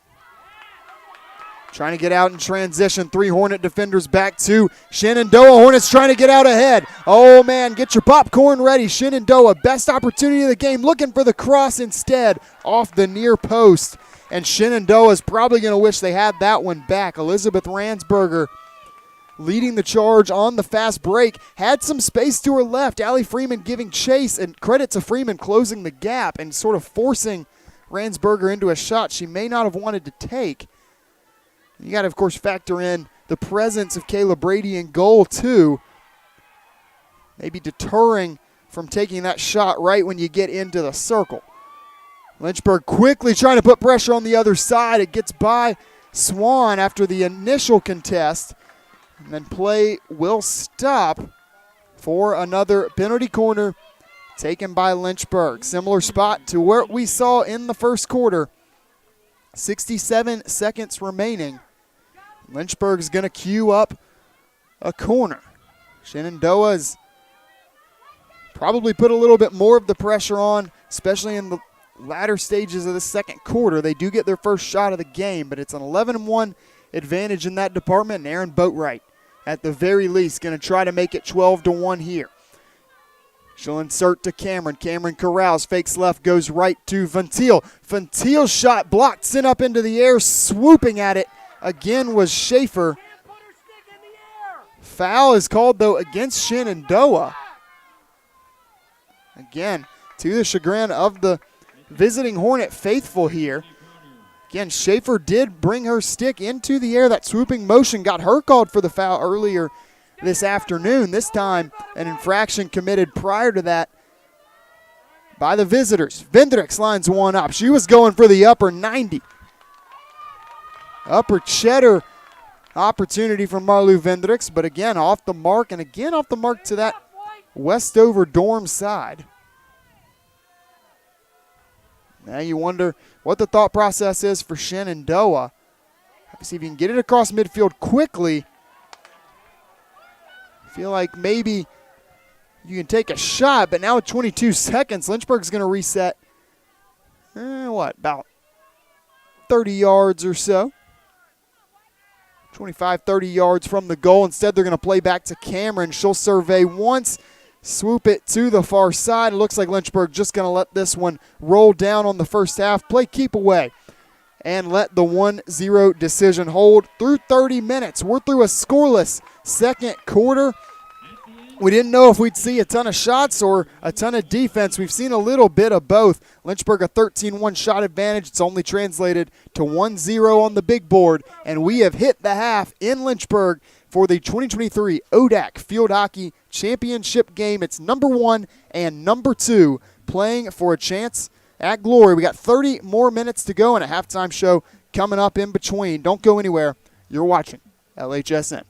Trying to get out in transition. 3 Hornet defenders back to Shenandoah. Hornets trying to get out ahead. Oh, man, get your popcorn ready. Shenandoah, best opportunity of the game. Looking for the cross instead off the near post. And Shenandoah is probably going to wish they had that one back. Elizabeth Ransberger leading the charge on the fast break. Had some space to her left. Allie Freeman giving chase, and credit to Freeman closing the gap and sort of forcing Ransberger into a shot she may not have wanted to take. You got to, of course, factor in the presence of Kayla Brady in goal, too. Maybe deterring from taking that shot right when you get into the circle. Lynchburg quickly trying to put pressure on the other side. It gets by Swan after the initial contest. And then play will stop for another penalty corner taken by Lynchburg. Similar spot to what we saw in the first quarter. 67 seconds remaining. Lynchburg's going to queue up a corner. Shenandoah's probably put a little bit more of the pressure on, especially in the latter stages of the second quarter. They do get their first shot of the game, but it's an 11-1 advantage in that department, and Aaron Boatwright, at the very least, going to try to make it 12-1 here. She'll insert to Cameron. Cameron corrals, fakes left, goes right to Ventile. Ventile's shot blocked, sent up into the air, swooping at it. Again was Schaefer. Foul is called, though, against Shenandoah. Again, to the chagrin of the visiting Hornet faithful here. Again, Schaefer did bring her stick into the air. That swooping motion got her called for the foul earlier this afternoon. This time, an infraction committed prior to that by the visitors. Vendricks lines one up. She was going for the upper 90. Upper cheddar opportunity from Marlou Vendricks, but again off the mark, and again off the mark to that Westover dorm side. Now you wonder what the thought process is for Shenandoah. See if you can get it across midfield quickly. Feel like maybe you can take a shot, but now with 22 seconds, Lynchburg's going to reset, about 30 yards or so. 25, 30 yards from the goal. Instead, they're going to play back to Cameron. She'll survey once, swoop it to the far side. It looks like Lynchburg just going to let this one roll down on the first half. Play keep away and let the 1-0 decision hold through 30 minutes. We're through a scoreless second quarter. We didn't know if we'd see a ton of shots or a ton of defense. We've seen a little bit of both. Lynchburg a 13-1 shot advantage. It's only translated to 1-0 on the big board, and we have hit the half in Lynchburg for the 2023 ODAC Field Hockey Championship game. It's number 1 and number 2 playing for a chance at glory. We got 30 more minutes to go and a halftime show coming up in between. Don't go anywhere. You're watching LHSN.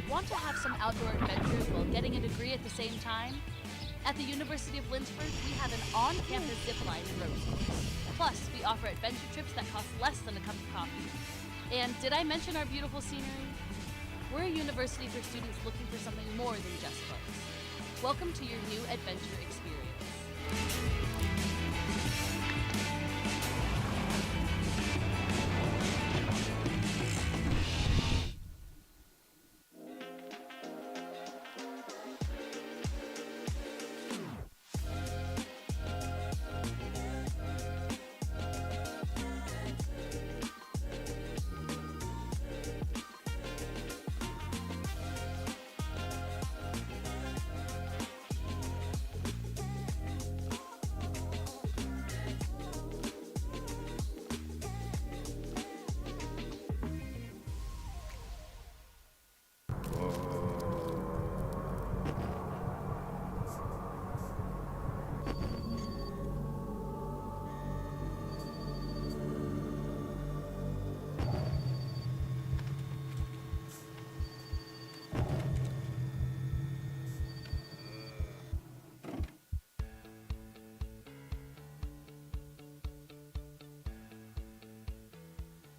Want to have some outdoor adventures while getting a degree at the same time? At the University of Lynchburg, we have an on-campus zip line and road course. Plus, we offer adventure trips that cost less than a cup of coffee. And did I mention our beautiful scenery? We're a university for students looking for something more than just books. Welcome to your new adventure experience.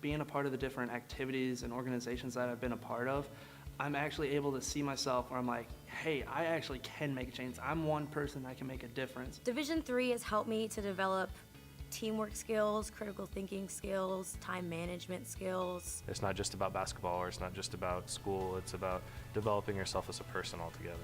being a part of the different activities and organizations that I've been a part of, I'm actually able to see myself where I'm like, hey, I actually can make a change. I'm one person that can make a difference. Division III has helped me to develop teamwork skills, critical thinking skills, time management skills. It's not just about basketball, or it's not just about school. It's about developing yourself as a person altogether.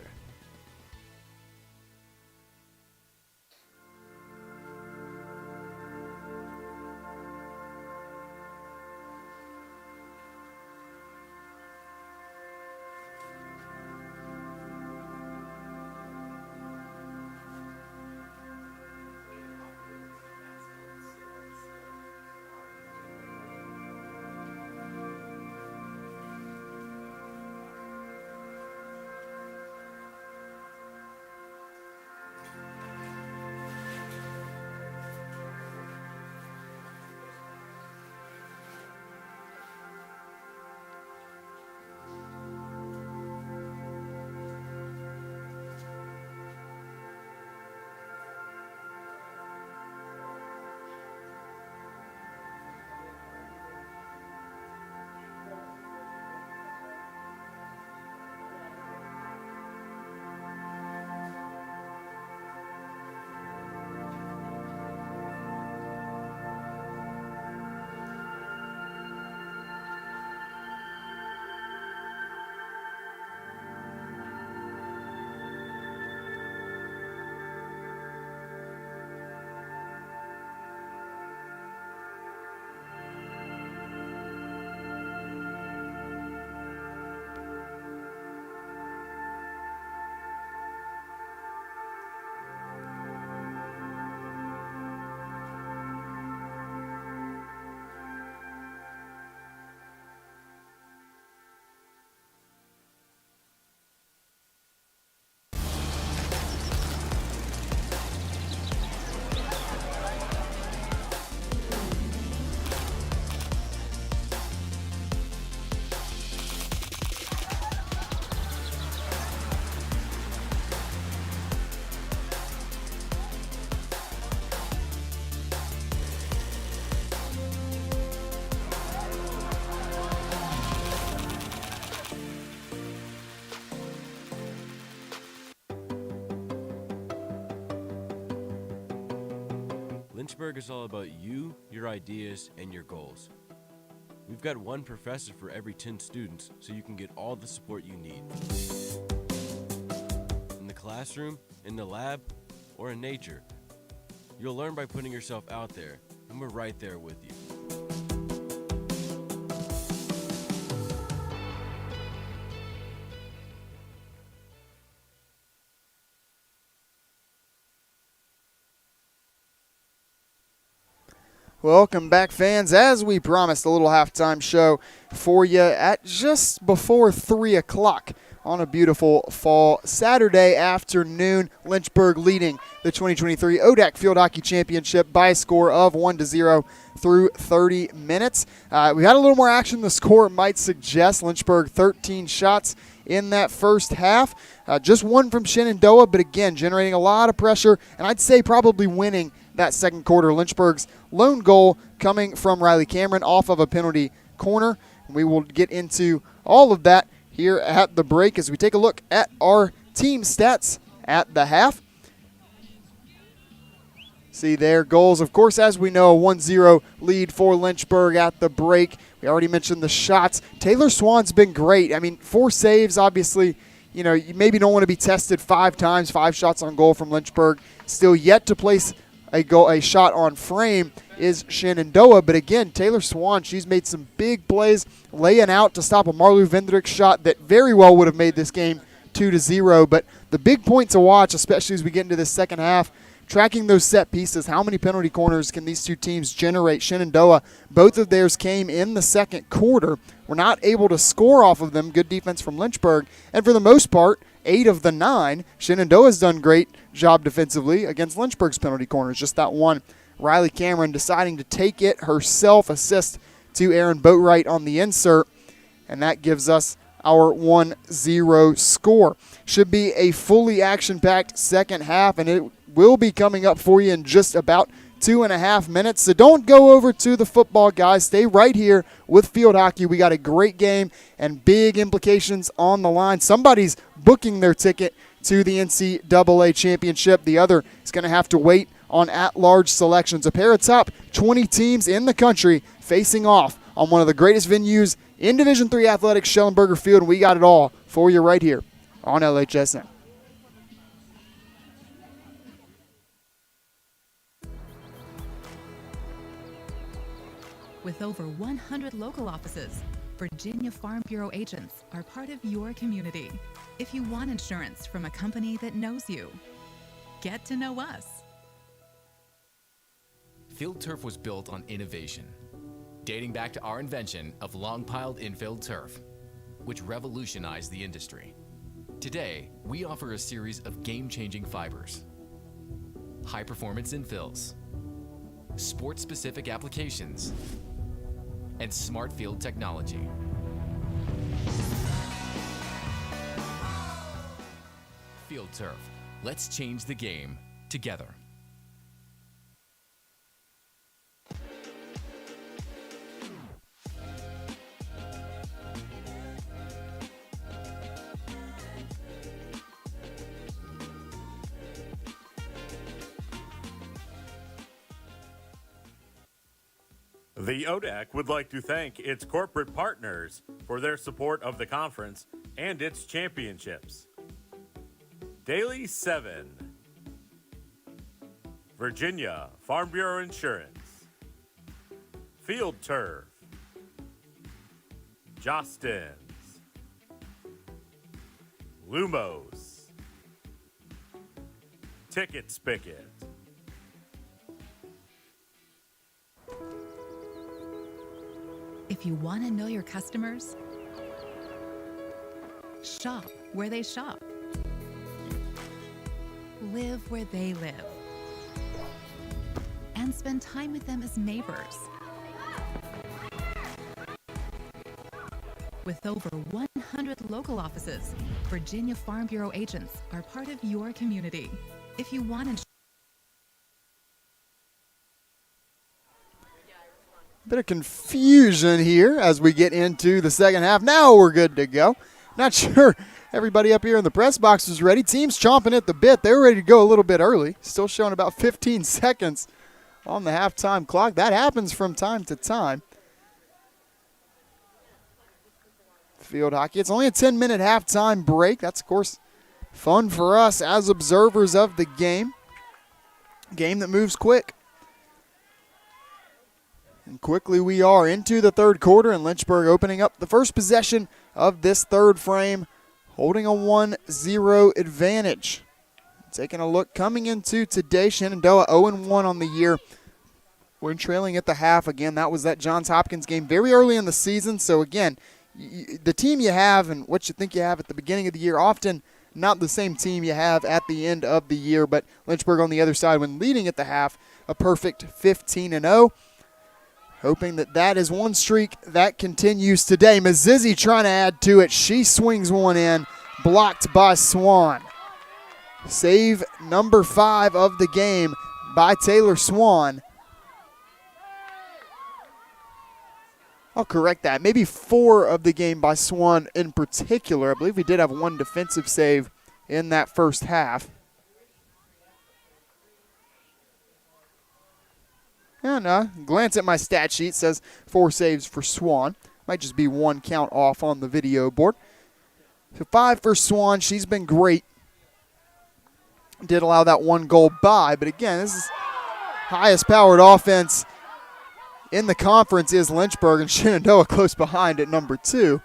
Lynchburg is all about you, your ideas, and your goals. We've got one professor for every 10 students, so you can get all the support you need. In the classroom, in the lab, or in nature. You'll learn by putting yourself out there, and we're right there with you. Welcome back, fans. As we promised, a little halftime show for you at just before 3 o'clock on a beautiful fall Saturday afternoon. Lynchburg leading the 2023 ODAC Field Hockey Championship by a score of 1-0 through 30 minutes. We had a little more action. The score might suggest Lynchburg 13 shots in that first half. Just one from Shenandoah, but again, generating a lot of pressure, and I'd say probably winning that second quarter. Lynchburg's lone goal coming from Riley Cameron off of a penalty corner. We will get into all of that here at the break as we take a look at our team stats at the half. See their goals, of course, as we know, a 1-0 lead for Lynchburg at the break. We already mentioned the shots. Taylor Swan's been great. I mean, 4 saves, obviously. You know, you maybe don't want to be tested 5 times, 5 shots on goal from Lynchburg. Still yet to place a shot on frame is Shenandoah. But again, Taylor Swan, she's made some big plays, laying out to stop a Marlu Vendrick shot that very well would have made this game 2-0. But the big point to watch, especially as we get into the second half, tracking those set pieces. How many penalty corners can these two teams generate? Shenandoah, both of theirs came in the second quarter. We're not able to score off of them. Good defense from Lynchburg. And for the most part, 8 of the 9, Shenandoah's done great job defensively against Lynchburg's penalty corners. Just that one, Riley Cameron deciding to take it herself, assist to Aaron Boatwright on the insert, and that gives us our 1-0 score. Should be a fully action-packed second half, and it will be coming up for you in just about 2.5 minutes. So don't go over to the football, guys. Stay right here with field hockey. We got a great game and big implications on the line. Somebody's booking their ticket to the NCAA championship. The other is going to have to wait on at-large selections. A pair of top 20 teams in the country facing off on one of the greatest venues in Division III athletics, Schellenberger Field, and we got it all for you right here on LHSN. With over 100 local offices, Virginia Farm Bureau agents are part of your community. If you want insurance from a company that knows you, get to know us. Field turf was built on innovation, dating back to our invention of long-piled infilled turf, which revolutionized the industry. Today, we offer a series of game-changing fibers, high-performance infills, sport-specific applications, and smart field technology. Field turf. Let's change the game together. The ODAC would like to thank its corporate partners for their support of the conference and its championships. Daily 7, Virginia Farm Bureau Insurance, Field Turf, Jostens, Lumos, Ticket Spigot. If you want to know your customers, shop where they shop. Live where they live. And spend time with them as neighbors. With over 100 local offices, Virginia Farm Bureau agents are part of your community. If you want Bit of confusion here as we get into the second half. Now we're good to go. Not sure everybody up here in the press box is ready. Team's chomping at the bit. They're ready to go a little bit early. Still showing about 15 seconds on the halftime clock. That happens from time to time. Field hockey. It's only a 10-minute halftime break. That's, of course, fun for us as observers of the game. Game that moves quick. And quickly we are into the third quarter, and Lynchburg opening up the first possession of this third frame, holding a 1-0 advantage. Taking a look coming into today, Shenandoah 0-1 on the year. We're trailing at the half. Again, that was that Johns Hopkins game very early in the season. So, again, the team you have and what you think you have at the beginning of the year, often not the same team you have at the end of the year. But Lynchburg on the other side, when leading at the half, a perfect 15-0. Hoping that is one streak that continues today. Mazizi trying to add to it. She swings one in, blocked by Swan. Save number 5 of the game by Taylor Swan. I'll correct that. Maybe 4 of the game by Swan in particular. I believe we did have one defensive save in that first half. And glance at my stat sheet, says 4 saves for Swan. Might just be 1 count off on the video board. So 5 for Swan. She's been great. Did allow that 1 goal by, but again, this is highest powered offense in the conference is Lynchburg, and Shenandoah close behind at number 2.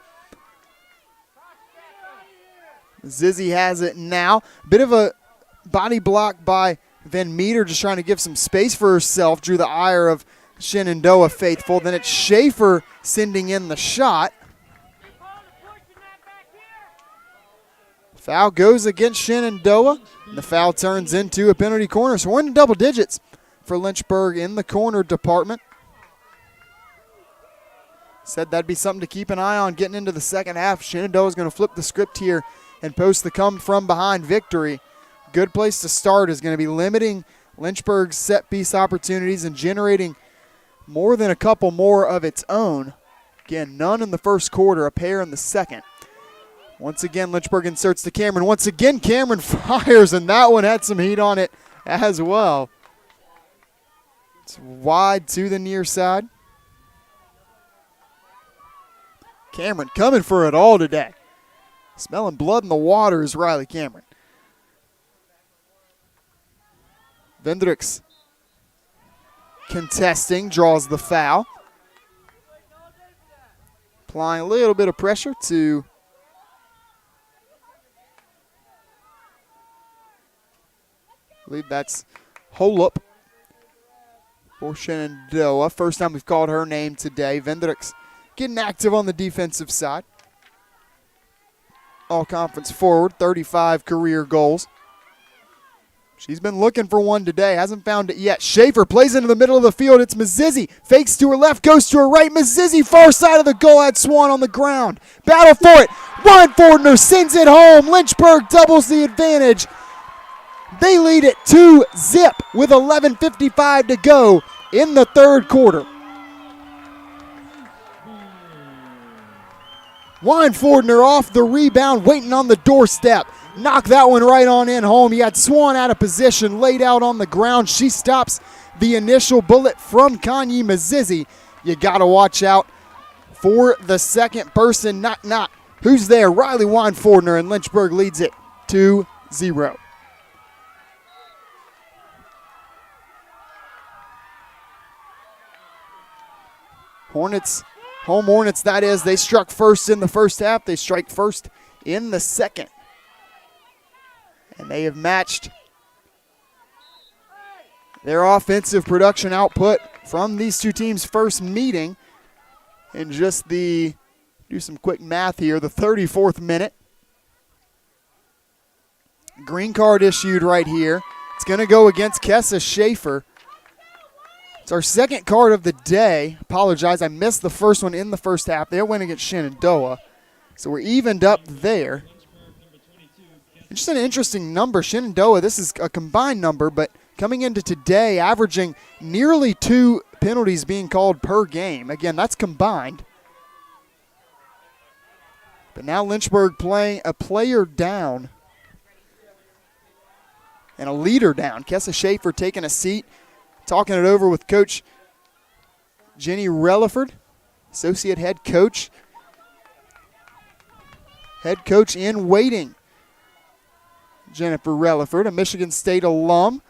Zizzy has it now. Bit of a body block by Van Meter, just trying to give some space for herself. Drew the ire of Shenandoah faithful. Then it's Schaefer sending in the shot. Foul goes against Shenandoah. And the foul turns into a penalty corner. So we're in double digits for Lynchburg in the corner department. Said that'd be something to keep an eye on getting into the second half. Shenandoah's going to flip the script here and post the come from behind victory. Good place to start is going to be limiting Lynchburg's set piece opportunities and generating more than a couple more of its own. Again, none in the first quarter, a pair in the second. Once again, Lynchburg inserts to Cameron. Once again, Cameron fires, and that one had some heat on it as well. It's wide to the near side. Cameron coming for it all today. Smelling blood in the water is Riley Cameron. Vendricks contesting, draws the foul. Applying a little bit of pressure to I believe that's Holeup for Shenandoah. First time we've called her name today. Vendricks getting active on the defensive side. All-conference forward, 35 career goals. She's been looking for one today, hasn't found it yet. Schaefer plays into the middle of the field. It's Mazizi. Fakes to her left, goes to her right. Mazizi, far side of the goal, had Swan on the ground. Battle for it. Ryan Fordner sends it home. Lynchburg doubles the advantage. They lead it 2-0 with 11:55 to go in the third quarter. Wine Fordner off the rebound, waiting on the doorstep. Knocked that one right on in home. You had Swan out of position, laid out on the ground. She stops the initial bullet from Kanye Mazizi. You got to watch out for the second person. Not. Who's there? Riley Wine Fordner, and Lynchburg leads it 2-0. Hornets, home Hornets, that is. They struck first in the first half. They strike first in the second. And they have matched their offensive production output from these two teams' first meeting in just do some quick math here, the 34th minute. Green card issued right here. It's going to go against Kessa Schaefer. It's our second card of the day. Apologize, I missed the first one in the first half. They went against Shenandoah. So we're evened up there. Just an interesting number. Shenandoah, this is a combined number, but coming into today, averaging nearly 2 penalties being called per game. Again, that's combined. But now Lynchburg playing a player down and a leader down. Kessa Schaefer taking a seat, talking it over with Coach Jenny Relaford, associate head coach. Head coach in waiting, Jennifer Relaford, a Michigan State alum.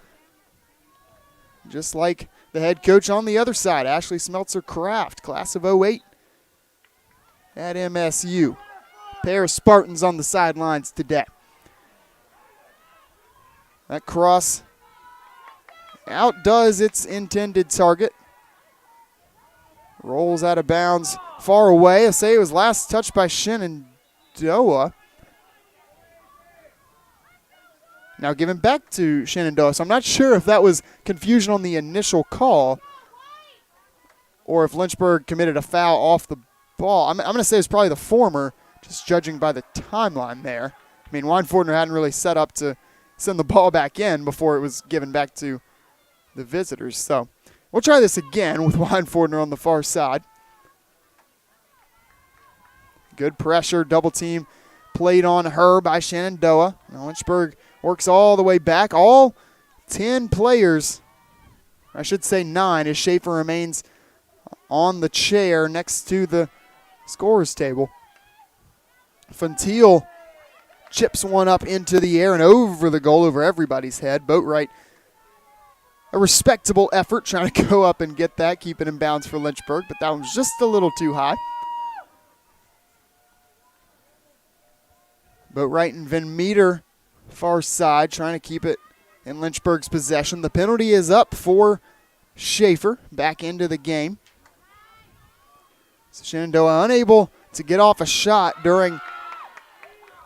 Just like the head coach on the other side, Ashley Smeltzer-Kraft, class of 08 at MSU. Pair of Spartans on the sidelines today. That cross outdoes its intended target. Rolls out of bounds far away. I say it was last touched by Shenandoah. Now given back to Shenandoah. So I'm not sure if that was confusion on the initial call or if Lynchburg committed a foul off the ball. I'm going to say it's probably the former, just judging by the timeline there. I mean, Wine Fordner hadn't really set up to send the ball back in before it was given back to the visitors. So we'll try this again with Wine Fordner on the far side. Good pressure, double team played on her by Shenandoah. Now Lynchburg works all the way back. All 10 players, I should say 9, as Schaefer remains on the chair next to the scorer's table. Fontiel chips one up into the air and over the goal, over everybody's head. Boatwright, a respectable effort trying to go up and get that, keep it in bounds for Lynchburg, but that one was just a little too high. Boatwright and Van Meter far side, trying to keep it in Lynchburg's possession. The penalty is up for Schaefer back into the game. So Shenandoah unable to get off a shot during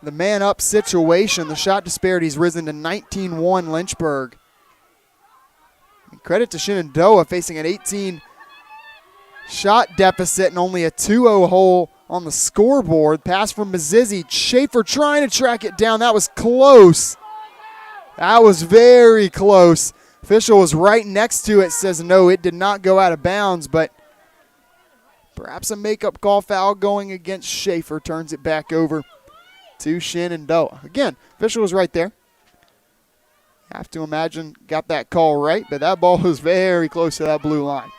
the man-up situation. The shot disparity's risen to 19-1 Lynchburg. And credit to Shenandoah facing an 18-shot deficit and only a 2-0 hole on the scoreboard. Pass from Mazizi. Schaefer trying to track it down. That was close. That was very close. Official was right next to it, says no, it did not go out of bounds, but perhaps a makeup call foul going against Schaefer turns it back over to Shenandoah. Again, official was right there. Have to imagine got that call right, but that ball was very close to that blue line.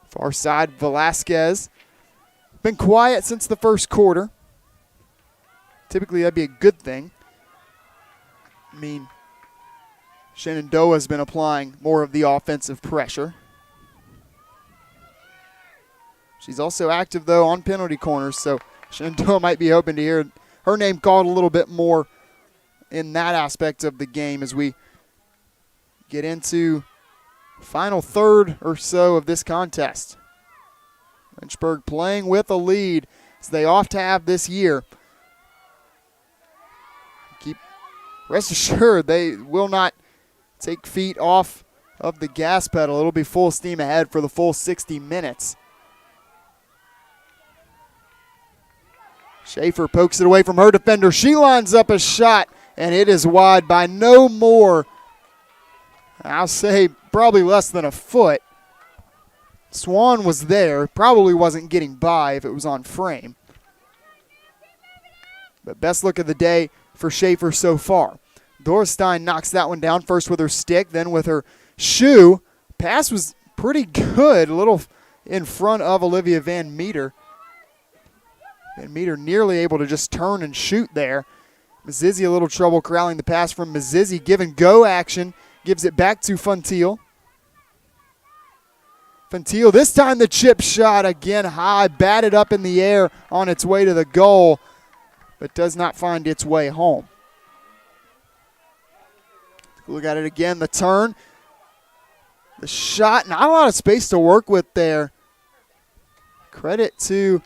Far side, Velasquez. Been quiet since the first quarter. Typically, that'd be a good thing. I mean, Shenandoah has been applying more of the offensive pressure. She's also active, though, on penalty corners, so Shenandoah might be hoping to hear her name called a little bit more in that aspect of the game as we get into final third or so of this contest. Lynchburg playing with a lead as they oft have this year. Rest assured, they will not take feet off of the gas pedal. It'll be full steam ahead for the full 60 minutes. Schaefer pokes it away from her defender. She lines up a shot, and it is wide by no more. I'll say probably less than a foot. Swan was there. Probably wasn't getting by if it was on frame. But best look of the day for Schaefer so far. Dorstein knocks that one down, first with her stick, then with her shoe. Pass was pretty good, a little in front of Olivia Van Meter. Van Meter nearly able to just turn and shoot there. Mazizi a little trouble corralling the pass from Mazizi. Give and go action. Gives it back to Funtil. Funtil, this time the chip shot again high, batted up in the air on its way to the goal, but does not find its way home. Look at it again, the turn. The shot, not a lot of space to work with there. Credit to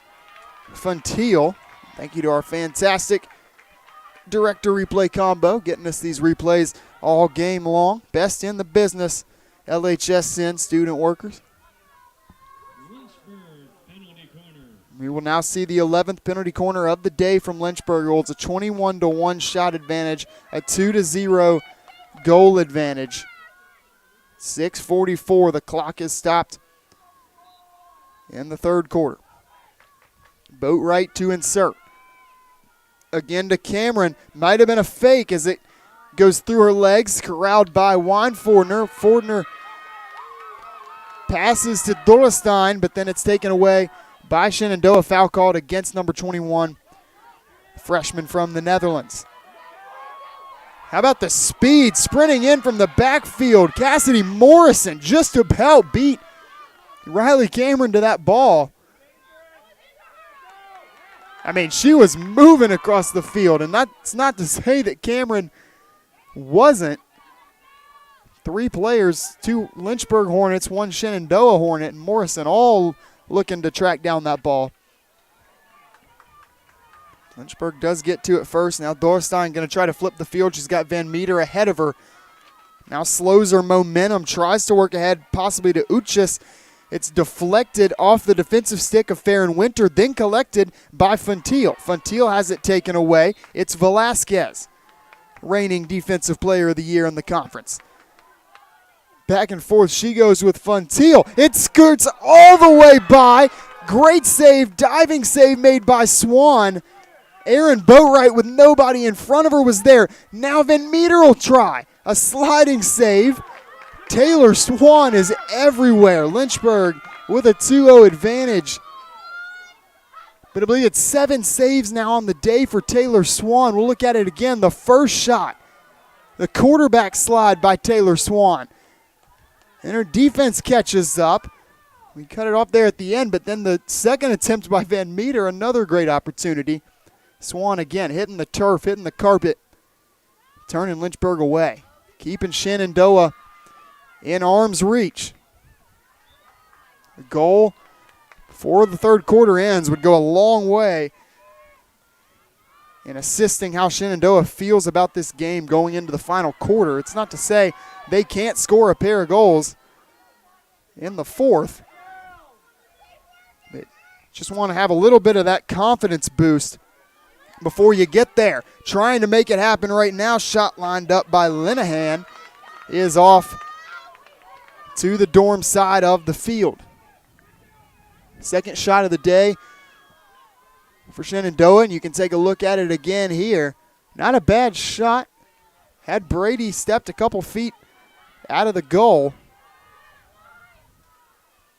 Funtil. Thank you to our fantastic director replay combo, getting us these replays all game long. Best in the business, LHSN student workers. We will now see the 11th penalty corner of the day from Lynchburg. It holds a 21-1 shot advantage, a 2-0 goal advantage. 6:44, the clock is stopped in the third quarter. Boatwright to insert. Again to Cameron. Might have been a fake as it goes through her legs, corralled by Weinfordner. Fordner passes to Dorstein, but then it's taken away by Shenandoah. Foul called against number 21, freshman from the Netherlands. How about the speed sprinting in from the backfield? Cassidy Morrison just about beat Riley Cameron to that ball. I mean, she was moving across the field, and that's not to say that Cameron wasn't. 3 players, 2 Lynchburg Hornets, 1 Shenandoah Hornet, and Morrison all looking to track down that ball. Lynchburg does get to it first. Now Dorstein going to try to flip the field. She's got Van Meter ahead of her. Now slows her momentum, tries to work ahead, possibly to Uchis. It's deflected off the defensive stick of Farron Winter, then collected by Funtil. Funtil has it taken away. It's Velasquez, reigning Defensive Player of the Year in the conference. Back and forth she goes with Funtil. It skirts all the way by. Great save, diving save made by Swan. Aaron Boatwright with nobody in front of her was there. Now Van Meter will try a sliding save. Taylor Swan is everywhere. Lynchburg with a 2-0 advantage. But I believe it's 7 saves now on the day for Taylor Swan. We'll look at it again. The first shot, the quarterback slide by Taylor Swan. And her defense catches up. We cut it off there at the end, but then the second attempt by Van Meter, another great opportunity. Swan again hitting the turf, hitting the carpet, turning Lynchburg away, keeping Shenandoah in arm's reach. The goal before the third quarter ends would go a long way in assisting how Shenandoah feels about this game going into the final quarter. It's not to say they can't score a pair of goals in the fourth. They just want to have a little bit of that confidence boost before you get there. Trying to make it happen right now. Shot lined up by Linehan is off to the dorm side of the field. Second shot of the day for Shenandoah, and you can take a look at it again here. Not a bad shot. Had Brady stepped a couple feet out of the goal.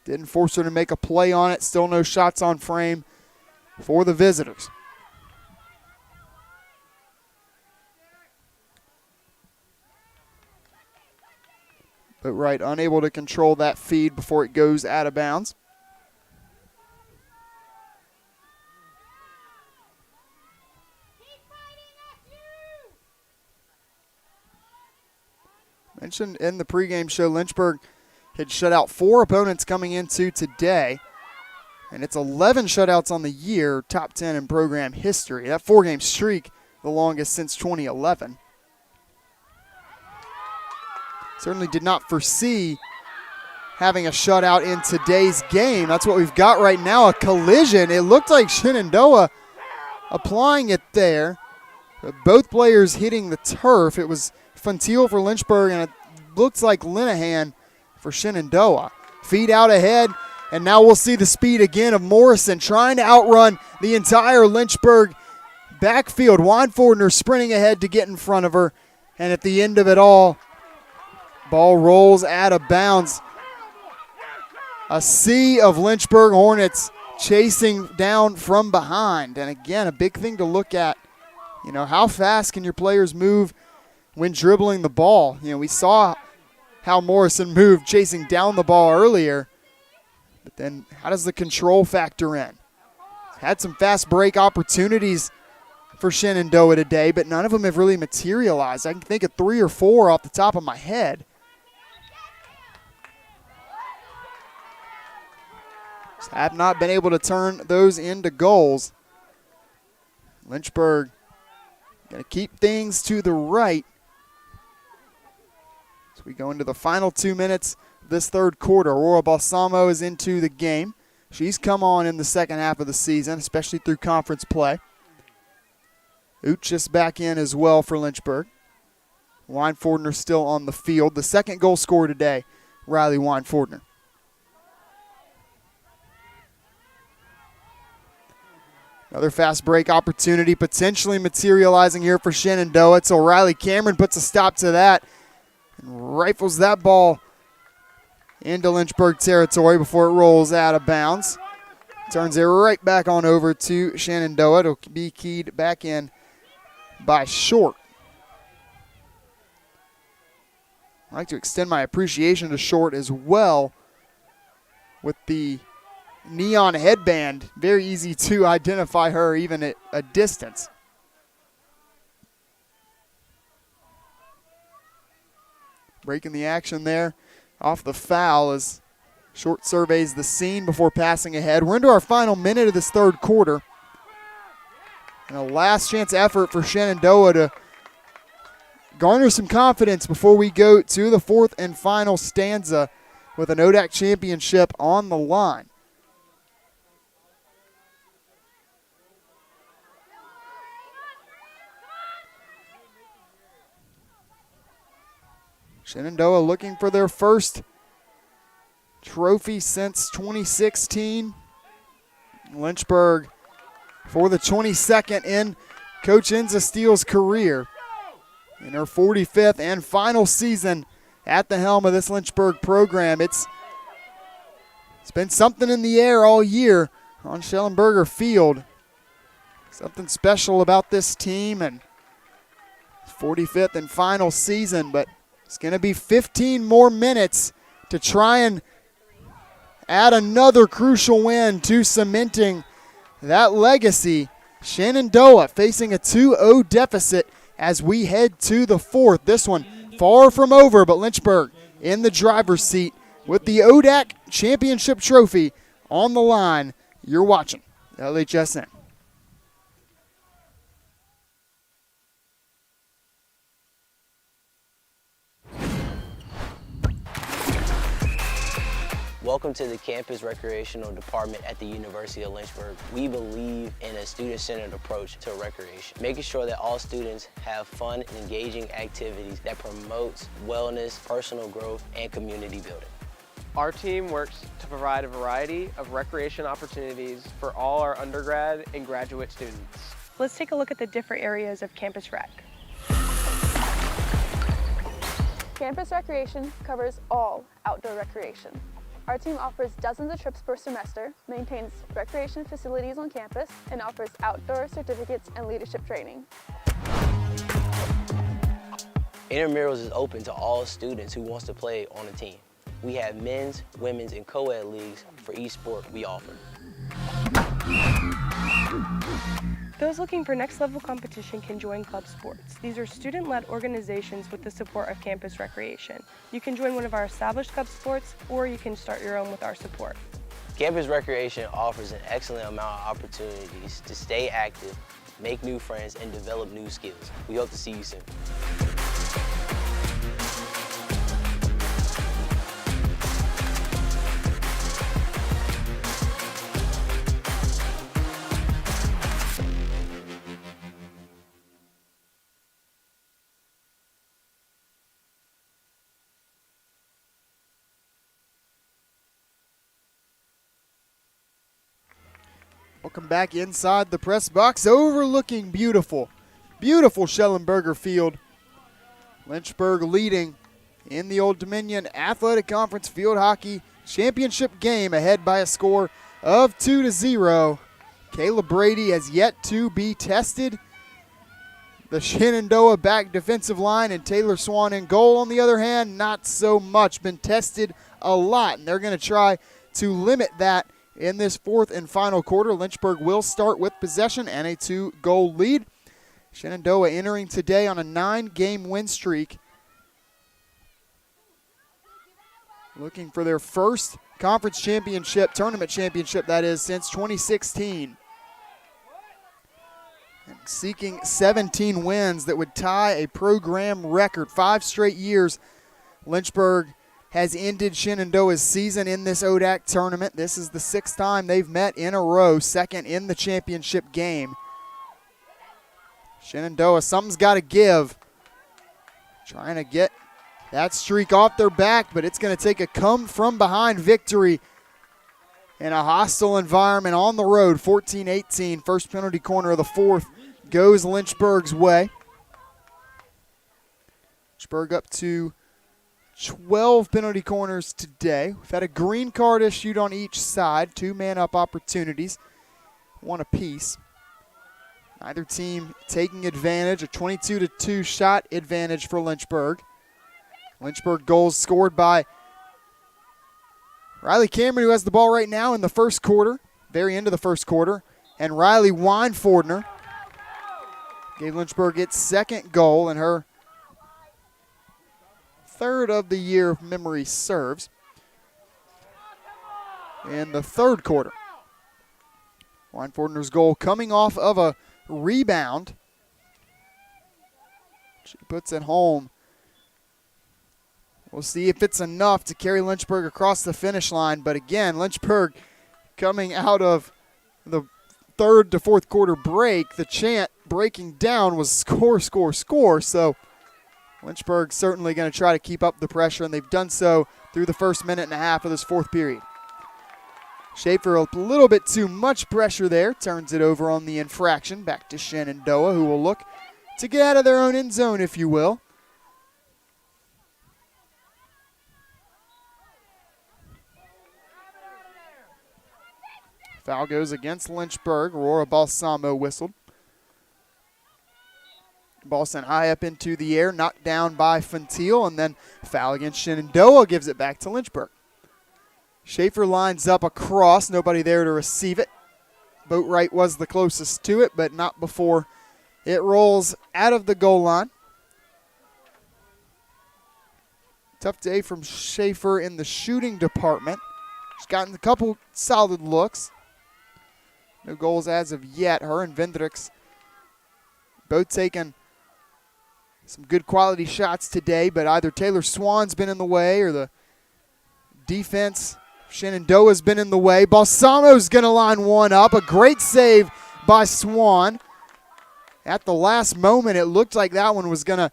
Didn't force her to make a play on it. Still no shots on frame for the visitors. But Wright unable to control that feed before it goes out of bounds. Mentioned in the pregame show, Lynchburg had shut out 4 opponents coming into today, and it's 11 shutouts on the year, top 10 in program history. That 4-game streak, the longest since 2011. Certainly did not foresee having a shutout in today's game. That's what we've got right now, a collision. It looked like Shenandoah applying it there. Both players hitting the turf. It was Fontiel for Lynchburg, and it looks like Linehan for Shenandoah. Feed out ahead, and now we'll see the speed again of Morrison trying to outrun the entire Lynchburg backfield. Weinfordner sprinting ahead to get in front of her, and at the end of it all, ball rolls out of bounds. A sea of Lynchburg Hornets chasing down from behind. And again, a big thing to look at. You know, how fast can your players move when dribbling the ball? You know, we saw how Morrison moved chasing down the ball earlier. But then how does the control factor in? Had some fast break opportunities for Shenandoah today, but none of them have really materialized. I can think of 3 or 4 off the top of my head. Just have not been able to turn those into goals. Lynchburg going to keep things to the right as we go into the final 2 minutes of this third quarter. Aurora Balsamo is into the game. She's come on in the second half of the season, especially through conference play. Uchis back in as well for Lynchburg. Weinfordner still on the field. The second goal scorer today, Riley Weinfordner. Another fast break opportunity potentially materializing here for Shenandoah. So Riley Cameron puts a stop to that and rifles that ball into Lynchburg territory before it rolls out of bounds. Turns it right back on over to Shenandoah. It'll be keyed back in by Short. I'd like to extend my appreciation to Short as well with the neon headband. Very easy to identify her even at a distance. Breaking the action there off the foul as Short surveys the scene before passing ahead. We're into our final minute of this third quarter. And a last chance effort for Shenandoah to garner some confidence before we go to the fourth and final stanza with an ODAC championship on the line. Shenandoah looking for their first trophy since 2016. Lynchburg for the 22nd in Coach Enza Steele's career. In her 45th and final season at the helm of this Lynchburg program. It's been something in the air all year on Schellenberger Field. Something special about this team and 45th and final season, but it's going to be 15 more minutes to try and add another crucial win to cementing that legacy. Shenandoah facing a 2-0 deficit as we head to the fourth. This one far from over, but Lynchburg in the driver's seat with the ODAC championship trophy on the line. You're watching LHSN. Welcome to the Campus Recreational Department at the University of Lynchburg. We believe in a student-centered approach to recreation, making sure that all students have fun and engaging activities that promotes wellness, personal growth, and community building. Our team works to provide a variety of recreation opportunities for all our undergrad and graduate students. Let's take a look at the different areas of campus rec. Campus recreation covers all outdoor recreation. Our team offers dozens of trips per semester, maintains recreation facilities on campus, and offers outdoor certificates and leadership training. Intramurals is open to all students who wants to play on a team. We have men's, women's, and co-ed leagues for each sport we offer. Those looking for next level competition can join club sports. These are student-led organizations with the support of campus recreation. You can join one of our established club sports, or you can start your own with our support. Campus recreation offers an excellent amount of opportunities to stay active, make new friends, and develop new skills. We hope to see you soon. Welcome back inside the press box, overlooking beautiful Schellenberger Field. Lynchburg leading in the Old Dominion Athletic Conference Field Hockey Championship game, ahead by a score of 2-0. Caleb Brady has yet to be tested. The Shenandoah back defensive line and Taylor Swan in goal, on the other hand, not so much. Been tested a lot, and they're going to try to limit that in this fourth and final quarter. Lynchburg will start with possession and a 2-goal lead. Shenandoah entering today on a 9-game win streak, looking for their first conference championship, tournament championship that is, since 2016. And seeking 17 wins that would tie a program record. 5 straight years Lynchburg has ended Shenandoah's season in this ODAC tournament. This is the 6th time they've met in a row, second in the championship game. Shenandoah, something's got to give. Trying to get that streak off their back, but it's going to take a come-from-behind victory in a hostile environment on the road. 14-18, first penalty corner of the fourth goes Lynchburg's way. Lynchburg up to 12 penalty corners today. We've had a green card issued on each side, 2 man-up opportunities, 1 apiece. Neither team taking advantage, a 22-2 shot advantage for Lynchburg. Lynchburg goals scored by Riley Cameron, who has the ball right now in the first quarter, very end of the first quarter, and Riley Weinfordner gave Lynchburg its second goal and her third of the year, if memory serves, in the third quarter. Weinfordner's goal coming off of a rebound. She puts it home. We'll see if it's enough to carry Lynchburg across the finish line, but again, Lynchburg coming out of the third to fourth quarter break, the chant breaking down was score, score, score, so Lynchburg certainly going to try to keep up the pressure, and they've done so through the first minute and a half of this fourth period. Schaefer, a little bit too much pressure there, turns it over on the infraction. Back to Shenandoah, who will look to get out of their own end zone, if you will. Foul goes against Lynchburg. Aurora Balsamo whistled. Ball sent high up into the air, knocked down by Fontiel, and then foul against Shenandoah gives it back to Lynchburg. Schaefer lines up across, nobody there to receive it. Boatwright was the closest to it, but not before it rolls out of the goal line. Tough day from Schaefer in the shooting department. She's gotten a couple solid looks. No goals as of yet. Her and Vendricks both taking some good quality shots today, but either Taylor Swan's been in the way or the defense Shenandoah's been in the way. Balsamo's going to line one up. A great save by Swan. At the last moment, it looked like that one was going to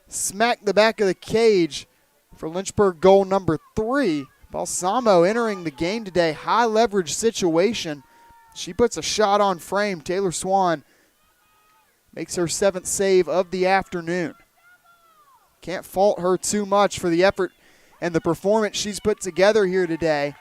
smack the back of the cage for Lynchburg goal number 3. Balsamo entering the game today. High leverage situation. She puts a shot on frame. Taylor Swan makes her 7th save of the afternoon. Can't fault her too much for the effort and the performance she's put together here today.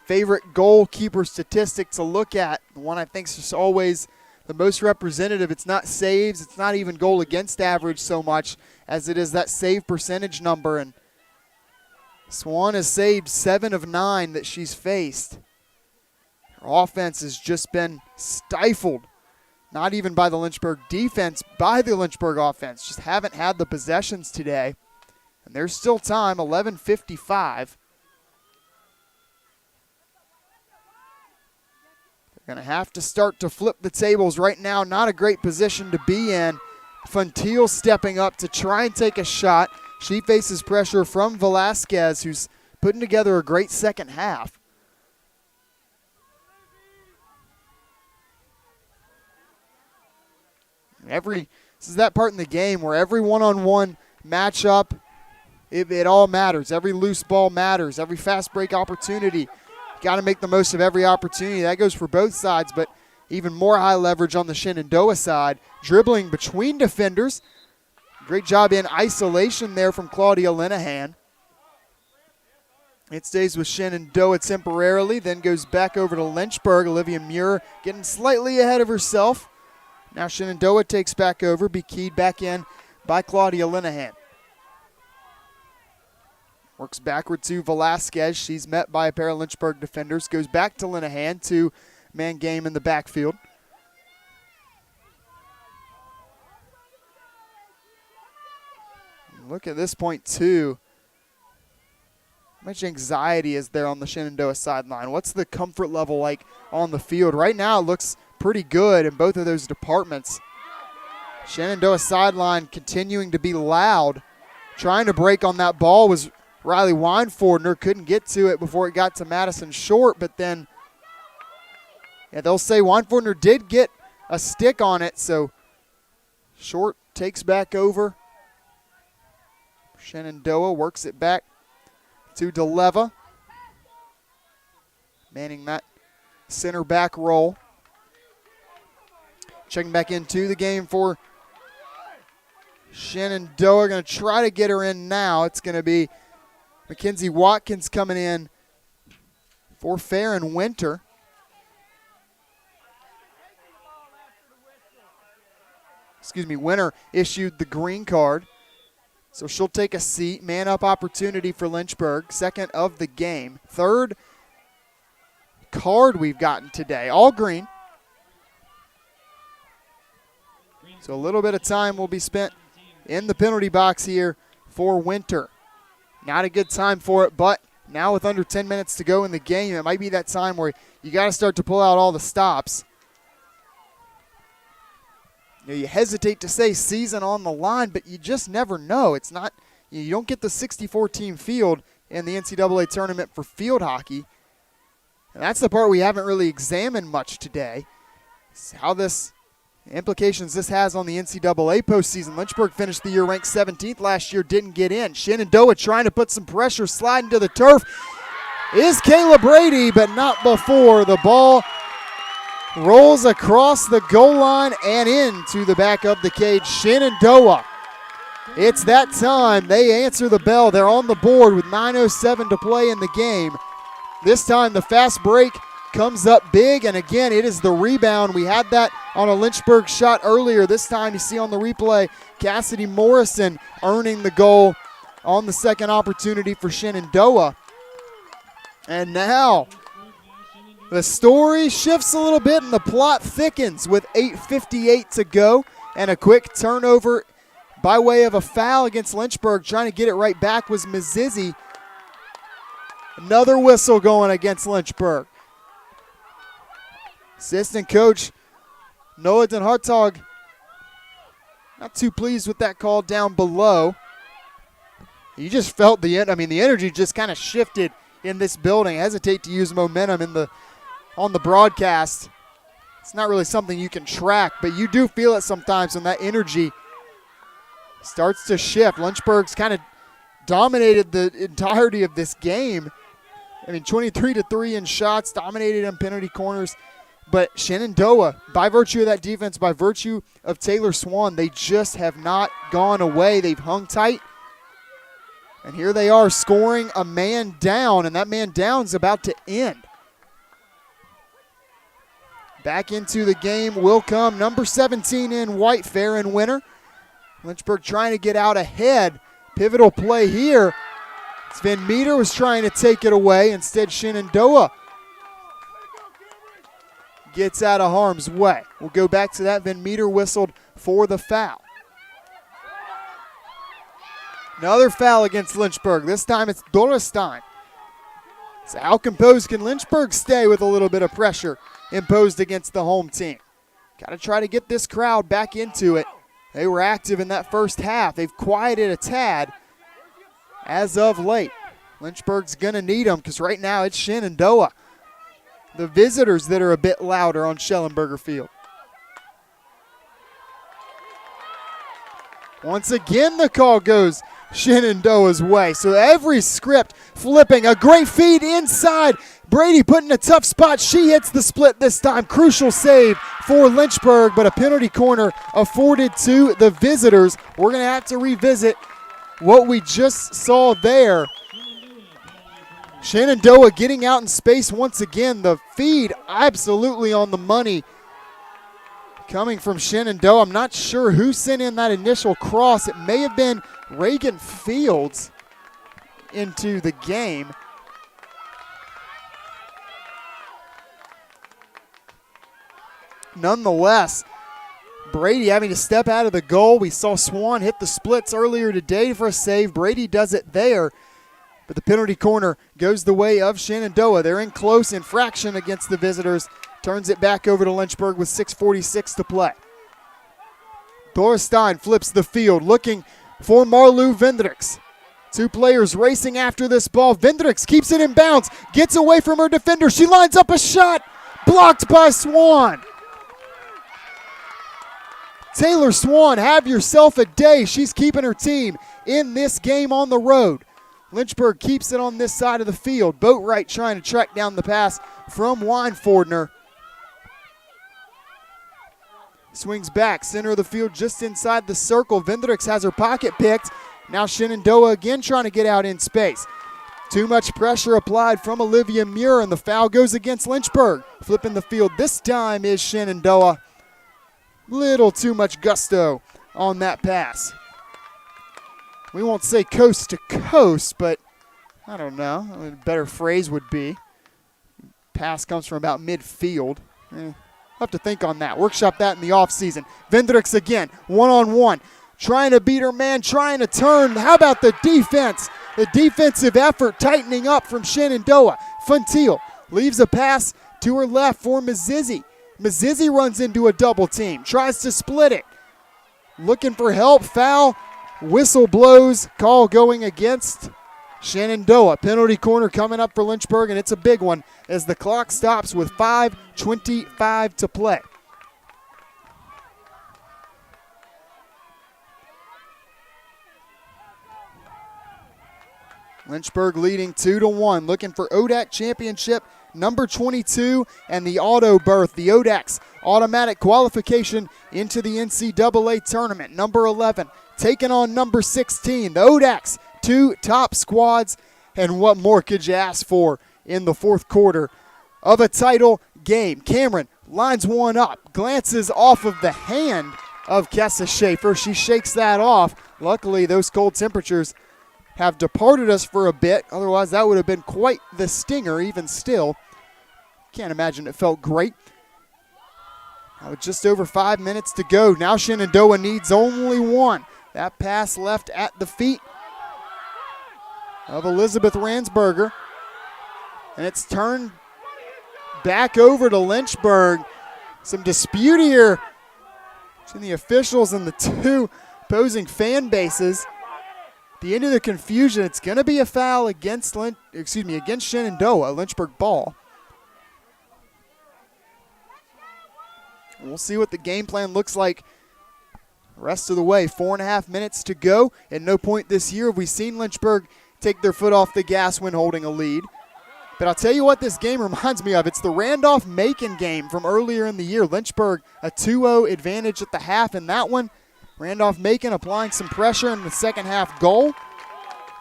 Favorite goalkeeper statistic to look at, the one I think is always the most representative. It's not saves, it's not even goal against average so much as it is that save percentage number. And Swan has saved 7 of 9 that she's faced. Her offense has just been stifled. Not even by the Lynchburg defense, by the Lynchburg offense. Just haven't had the possessions today. And there's still time, 11:55. They're going to have to start to flip the tables right now. Not a great position to be in. Fontiel stepping up to try and take a shot. She faces pressure from Velasquez, who's putting together a great second half. This is that part in the game where every one-on-one matchup, it all matters. Every loose ball matters. Every fast break opportunity. Got to make the most of every opportunity. That goes for both sides, but even more high leverage on the Shenandoah side. Dribbling between defenders. Great job in isolation there from Claudia Linehan. It stays with Shenandoah temporarily, then goes back over to Lynchburg. Olivia Muir getting slightly ahead of herself. Now Shenandoah takes back over, be keyed back in by Claudia Linehan. Works backward to Velasquez. She's met by a pair of Lynchburg defenders. Goes back to Linehan, 2-man game in the backfield. Look at this point, too. How much anxiety is there on the Shenandoah sideline? What's the comfort level like on the field? Right now it looks pretty good in both of those departments. Shenandoah sideline continuing to be loud. Trying to break on that ball was Riley Weinfordner. Couldn't get to it before it got to Madison Short, but then they'll say Weinfordner did get a stick on it, so Short takes back over. Shenandoah works it back to DeLeva, manning that center back role. Checking back into the game for Shenandoah. Going to try to get her in now. It's going to be Mackenzie Watkins coming in for Farron Winter. Winter issued the green card. So she'll take a seat. Man-up opportunity for Lynchburg. Second of the game. Third card we've gotten today. All green. So a little bit of time will be spent in the penalty box here for Winter. Not a good time for it, but now with under 10 minutes to go in the game, it might be that time where you got to start to pull out all the stops. You hesitate to say season on the line, but you just never know. It's not, you don't get the 64-team field in the NCAA tournament for field hockey. And that's the part we haven't really examined much today. It's how this implications this has on the NCAA postseason. Lynchburg finished the year ranked 17th last year, didn't get in. Shenandoah trying to put some pressure, sliding to the turf. Is Kayla Brady, but not before. The ball rolls across the goal line and into the back of the cage. Shenandoah, it's that time. They answer the bell. They're on the board with 9:07 to play in the game. This time the fast break comes up big, and again, it is the rebound. We had that on a Lynchburg shot earlier. This time you see on the replay, Cassidy Morrison earning the goal on the second opportunity for Shenandoah. And now the story shifts a little bit and the plot thickens with 8:58 to go and a quick turnover by way of a foul against Lynchburg. Trying to get it right back was Mizizzi. Another whistle going against Lynchburg. Assistant coach Noah Den Hartog not too pleased with that call down below. You just felt the energy just kind of shifted in this building. I hesitate to use momentum on the broadcast. It's not really something you can track, but you do feel it sometimes when that energy starts to shift. Lynchburg's kind of dominated the entirety of this game. 23-3 in shots, dominated in penalty corners. But Shenandoah, by virtue of that defense, by virtue of Taylor Swan, they just have not gone away. They've hung tight. And here they are scoring a man down, and that man down's about to end. Back into the game will come number 17 in white, Farron Winter. Lynchburg trying to get out ahead. Pivotal play here. Sven Meter was trying to take it away. Instead, Shenandoah gets out of harm's way. We'll go back to that. Van Meter whistled for the foul. Another foul against Lynchburg. This time it's Dorestein. So how composed can Lynchburg stay with a little bit of pressure imposed against the home team? Got to try to get this crowd back into it. They were active in that first half. They've quieted a tad as of late. Lynchburg's going to need them because right now it's Shenandoah, the visitors, that are a bit louder on Schellenberger Field. Once again, the call goes Shenandoah's way. So every script flipping. A great feed inside. Brady put in a tough spot. She hits the split this time. Crucial save for Lynchburg, but a penalty corner afforded to the visitors. We're going to have to revisit what we just saw there. Shenandoah getting out in space once again. The feed absolutely on the money coming from Shenandoah. I'm not sure who sent in that initial cross. It may have been Reagan Fields into the game. Nonetheless, Brady having to step out of the goal. We saw Swan hit the splits earlier today for a save. Brady does it there. But the penalty corner goes the way of Shenandoah. They're in close infraction against the visitors. Turns it back over to Lynchburg with 6:46 to play. Dorestein flips the field, looking for Marlou Vendricks. Two players racing after this ball. Vendricks keeps it in bounds, gets away from her defender. She lines up a shot, blocked by Swan. Taylor Swan, have yourself a day. She's keeping her team in this game on the road. Lynchburg keeps it on this side of the field. Boatwright trying to track down the pass from Weinfordner. Swings back, center of the field, just inside the circle. Vendricks has her pocket picked. Now Shenandoah again trying to get out in space. Too much pressure applied from Olivia Muir, and the foul goes against Lynchburg. Flipping the field this time is Shenandoah. Little too much gusto on that pass. We won't say coast to coast, but I don't know. A better phrase would be. Pass comes from about midfield. I'll have to think on that. Workshop that in the offseason. Vendricks again, one-on-one. Trying to beat her man, trying to turn. How about the defense? The defensive effort tightening up from Shenandoah. Funtil leaves a pass to her left for Mazizi. Mazizi runs into a double team, tries to split it. Looking for help, foul. Whistle blows, call going against Shenandoah. Penalty corner coming up for Lynchburg, and it's a big one as the clock stops with 5:25 to play. Lynchburg leading 2-1, looking for ODAC championship number 22 and the auto berth, the ODAC's automatic qualification into the NCAA tournament. Number 11 taking on number 16. The ODAC's two top squads, and what more could you ask for in the fourth quarter of a title game? Cameron lines one up, glances off of the hand of Kessa Schaefer. She shakes that off. Luckily, those cold temperatures have departed us for a bit. Otherwise, that would have been quite the stinger even still. Can't imagine it felt great. With just over 5 minutes to go. Now Shenandoah needs only one. That pass left at the feet of Elizabeth Ransberger. And it's turned back over to Lynchburg. Some dispute here between the officials and the two opposing fan bases. the end of the confusion, it's going to be a foul against Shenandoah, Lynchburg ball. We'll see what the game plan looks like the rest of the way. 4.5 minutes to go. At no point this year have we seen Lynchburg take their foot off the gas when holding a lead. But I'll tell you what this game reminds me of. It's the Randolph-Macon game from earlier in the year. Lynchburg a 2-0 advantage at the half in that one. Randolph-Macon applying some pressure in the second half goal.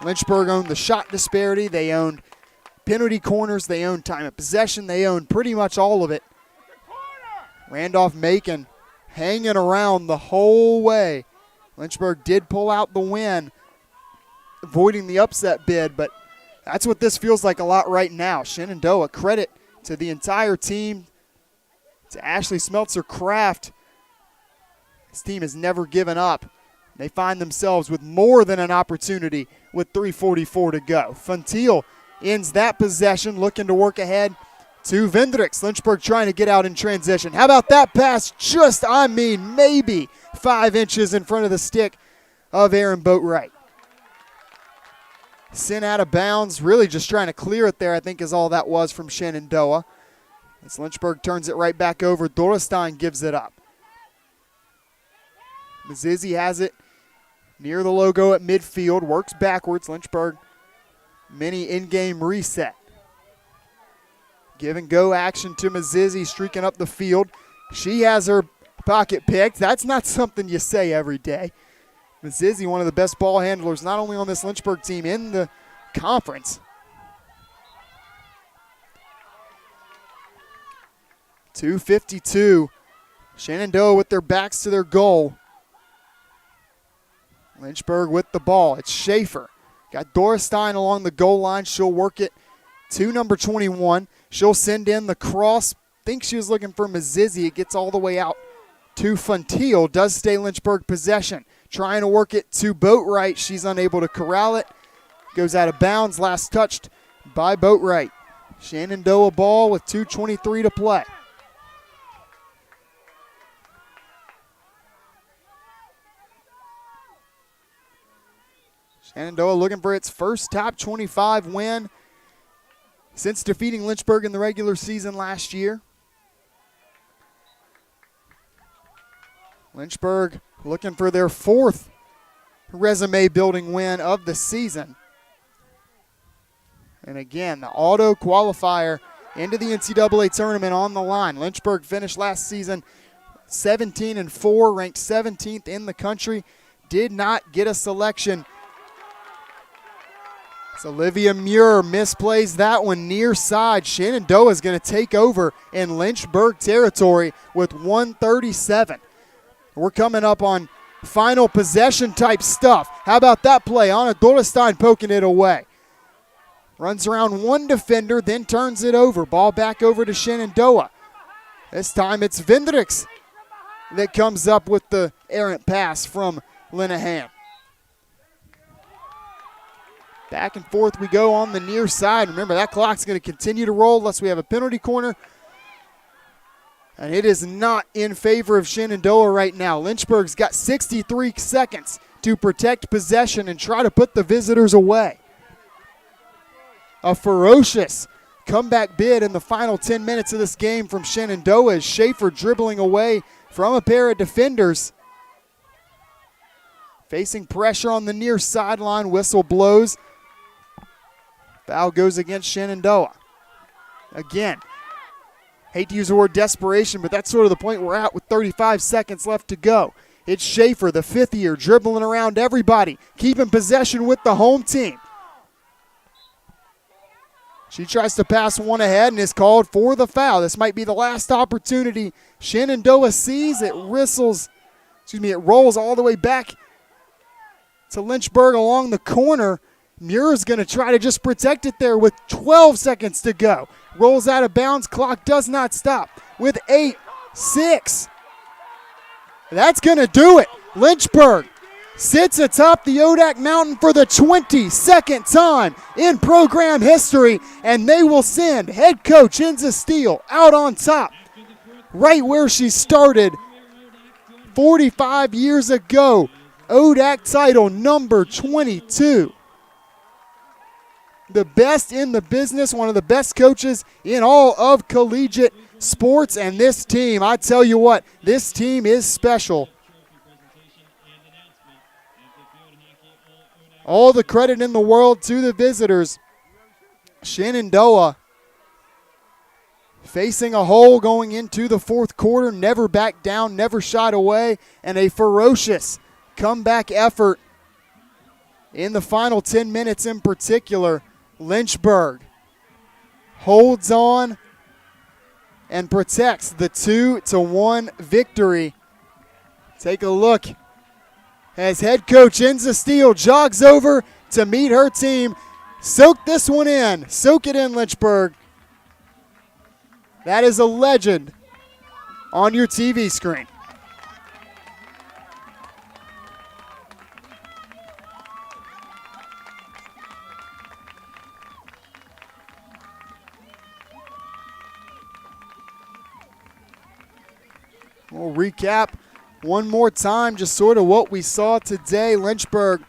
Lynchburg owned the shot disparity. They owned penalty corners. They owned time of possession. They owned pretty much all of it. Randolph-Macon hanging around the whole way. Lynchburg did pull out the win, avoiding the upset bid, but that's what this feels like a lot right now. Shenandoah, credit to the entire team, to Ashley Smeltzer-Craft. This team has never given up. They find themselves with more than an opportunity with 3:44 to go. Funtil ends that possession, looking to work ahead to Vendricks. Lynchburg trying to get out in transition. How about that pass? Maybe 5 inches in front of the stick of Aaron Boatwright. Sent out of bounds, really just trying to clear it there, I think is all that was from Shenandoah. As Lynchburg turns it right back over, Dorestein gives it up. Mazizzi has it near the logo at midfield, works backwards. Lynchburg, mini in-game reset. Give and go action to Mazizzi, streaking up the field. She has her pocket picked. That's not something you say every day. Mazizzi, one of the best ball handlers, not only on this Lynchburg team, in the conference. 2:52. Shenandoah with their backs to their goal. Lynchburg with the ball. It's Schaefer. Got Dorestein along the goal line. She'll work it to number 21. She'll send in the cross. Think she was looking for Mazizzi. It gets all the way out to Funtil. Does stay Lynchburg possession. Trying to work it to Boatwright. She's unable to corral it. Goes out of bounds. Last touched by Boatwright. Shenandoah ball with 2:23 to play. Shenandoah looking for its first top 25 win since defeating Lynchburg in the regular season last year. Lynchburg looking for their 4th resume-building win of the season. And again, the auto qualifier into the NCAA tournament on the line. Lynchburg finished last season 17-4, ranked 17th in the country. Did not get a selection. So Olivia Muir misplays that one near side. Shenandoah is going to take over in Lynchburg territory with 1:37. We're coming up on final possession type stuff. How about that play? Anna Dorestein poking it away. Runs around one defender, then turns it over. Ball back over to Shenandoah. This time it's Vendricks that comes up with the errant pass from Linehan. Back and forth we go on the near side. Remember, that clock's going to continue to roll unless we have a penalty corner. And it is not in favor of Shenandoah right now. Lynchburg's got 63 seconds to protect possession and try to put the visitors away. A ferocious comeback bid in the final 10 minutes of this game from Shenandoah as Schaefer dribbling away from a pair of defenders. Facing pressure on the near sideline, whistle blows. Foul goes against Shenandoah. Again, hate to use the word desperation, but that's sort of the point we're at with 35 seconds left to go. It's Schaefer, the 5th year, dribbling around everybody, keeping possession with the home team. She tries to pass one ahead and is called for the foul. This might be the last opportunity Shenandoah sees. It rolls all the way back to Lynchburg along the corner. Muir's going to try to just protect it there with 12 seconds to go. Rolls out of bounds. Clock does not stop with 8-6. That's going to do it. Lynchburg sits atop the ODAC Mountain for the 22nd time in program history, and they will send head coach Enza Steele out on top, right where she started 45 years ago ODAC title number 22. The best in the business, one of the best coaches in all of collegiate sports, and this team, I tell you what, this team is special. All the credit in the world to the visitors. Shenandoah facing a hole going into the fourth quarter, never backed down, never shied away, and a ferocious comeback effort in the final 10 minutes in particular. Lynchburg holds on and protects the 2-1 victory. Take a look as head coach Enza Steele jogs over to meet her team. Soak this one in. Soak it in, Lynchburg. That is a legend on your TV screen. We'll recap one more time just sort of what we saw today. Lynchburg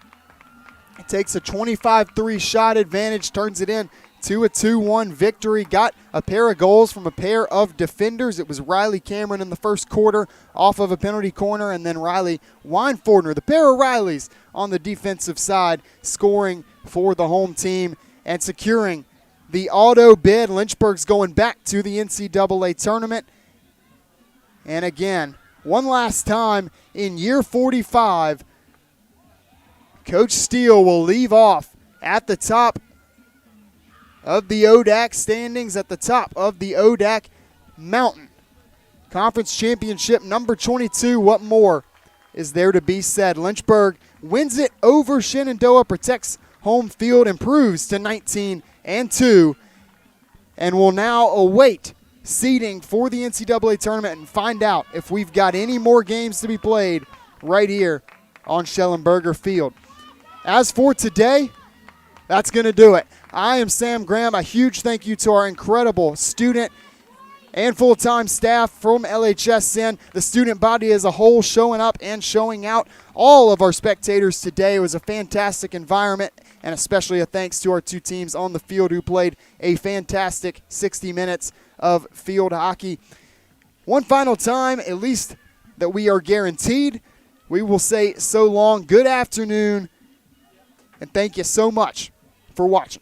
takes a 25-3 shot advantage, turns it in to a 2-1 victory. Got a pair of goals from a pair of defenders. It was Riley Cameron in the first quarter off of a penalty corner, and then Riley Weinfordner, the pair of Rileys on the defensive side, scoring for the home team and securing the auto bid. Lynchburg's going back to the NCAA tournament. And again, one last time in year 45, Coach Steele will leave off at the top of the ODAC standings, at the top of the ODAC mountain. Conference championship number 22, what more is there to be said? Lynchburg wins it over Shenandoah, protects home field, improves to 19-2, and will now await seeding for the NCAA tournament and find out if we've got any more games to be played right here on Schellenberger Field. As for today, that's going to do it. I am Sam Graham. A huge thank you to our incredible student and full-time staff from LHSN, the student body as a whole showing up and showing out. All of our spectators today. It was a fantastic environment, and especially a thanks to our two teams on the field who played a fantastic 60 minutes of field hockey. One final time, at least that we are guaranteed, we will say so long, good afternoon, and thank you so much for watching.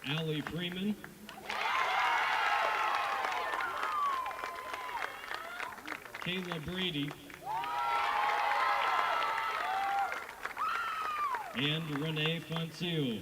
Allie Freeman. Kayla Brady. And Renee Fonseal.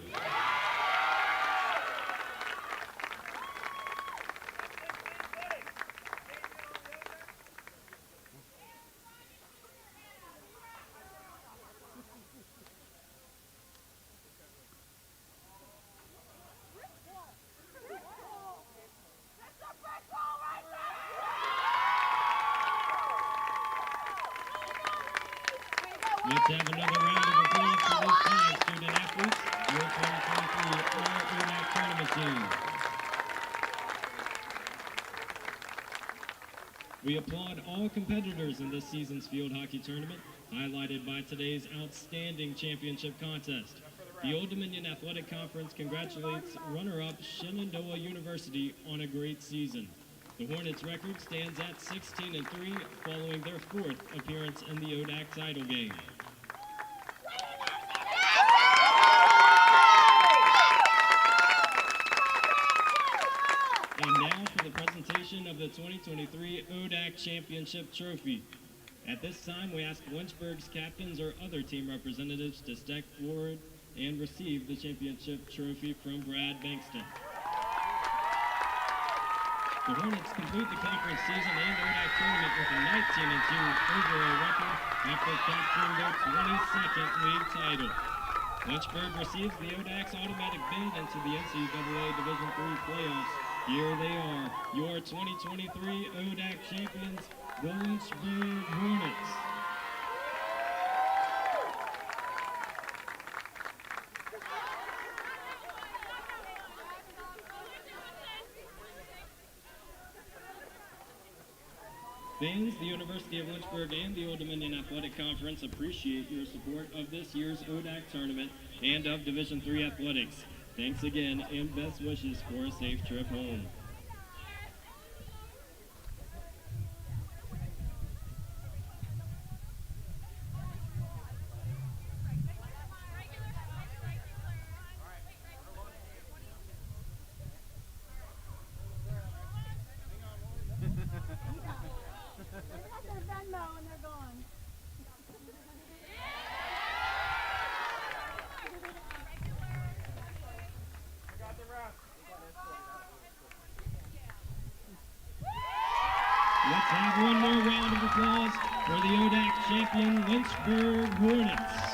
Let's have another round of applause for these five student athletes, your 2023 All-ODAC Tournament team. We applaud all competitors in this season's field hockey tournament, highlighted by today's outstanding championship contest. The Old Dominion Athletic Conference congratulates runner-up Shenandoah University on a great season. The Hornets' record stands at 16-3 following their fourth appearance in the ODAC title game. And now for the presentation of the 2023 ODAC Championship Trophy. At this time, we ask Lynchburg's captains or other team representatives to step forward and receive the championship trophy from Brad Bankston. The Hornets complete the conference season and ODAC tournament with a 19-2 overall record after capturing their 22nd league title. Lynchburg receives the ODAC's automatic bid into the NCAA Division III playoffs. Here they are, your 2023 ODAC champions, the Lynchburg Hornets. Fans, the University of Lynchburg and the Old Dominion Athletic Conference appreciate your support of this year's ODAC tournament and of Division III athletics. Thanks again and best wishes for a safe trip home. Let's have one more round of applause for the ODAC champion Lynchburg Hornets.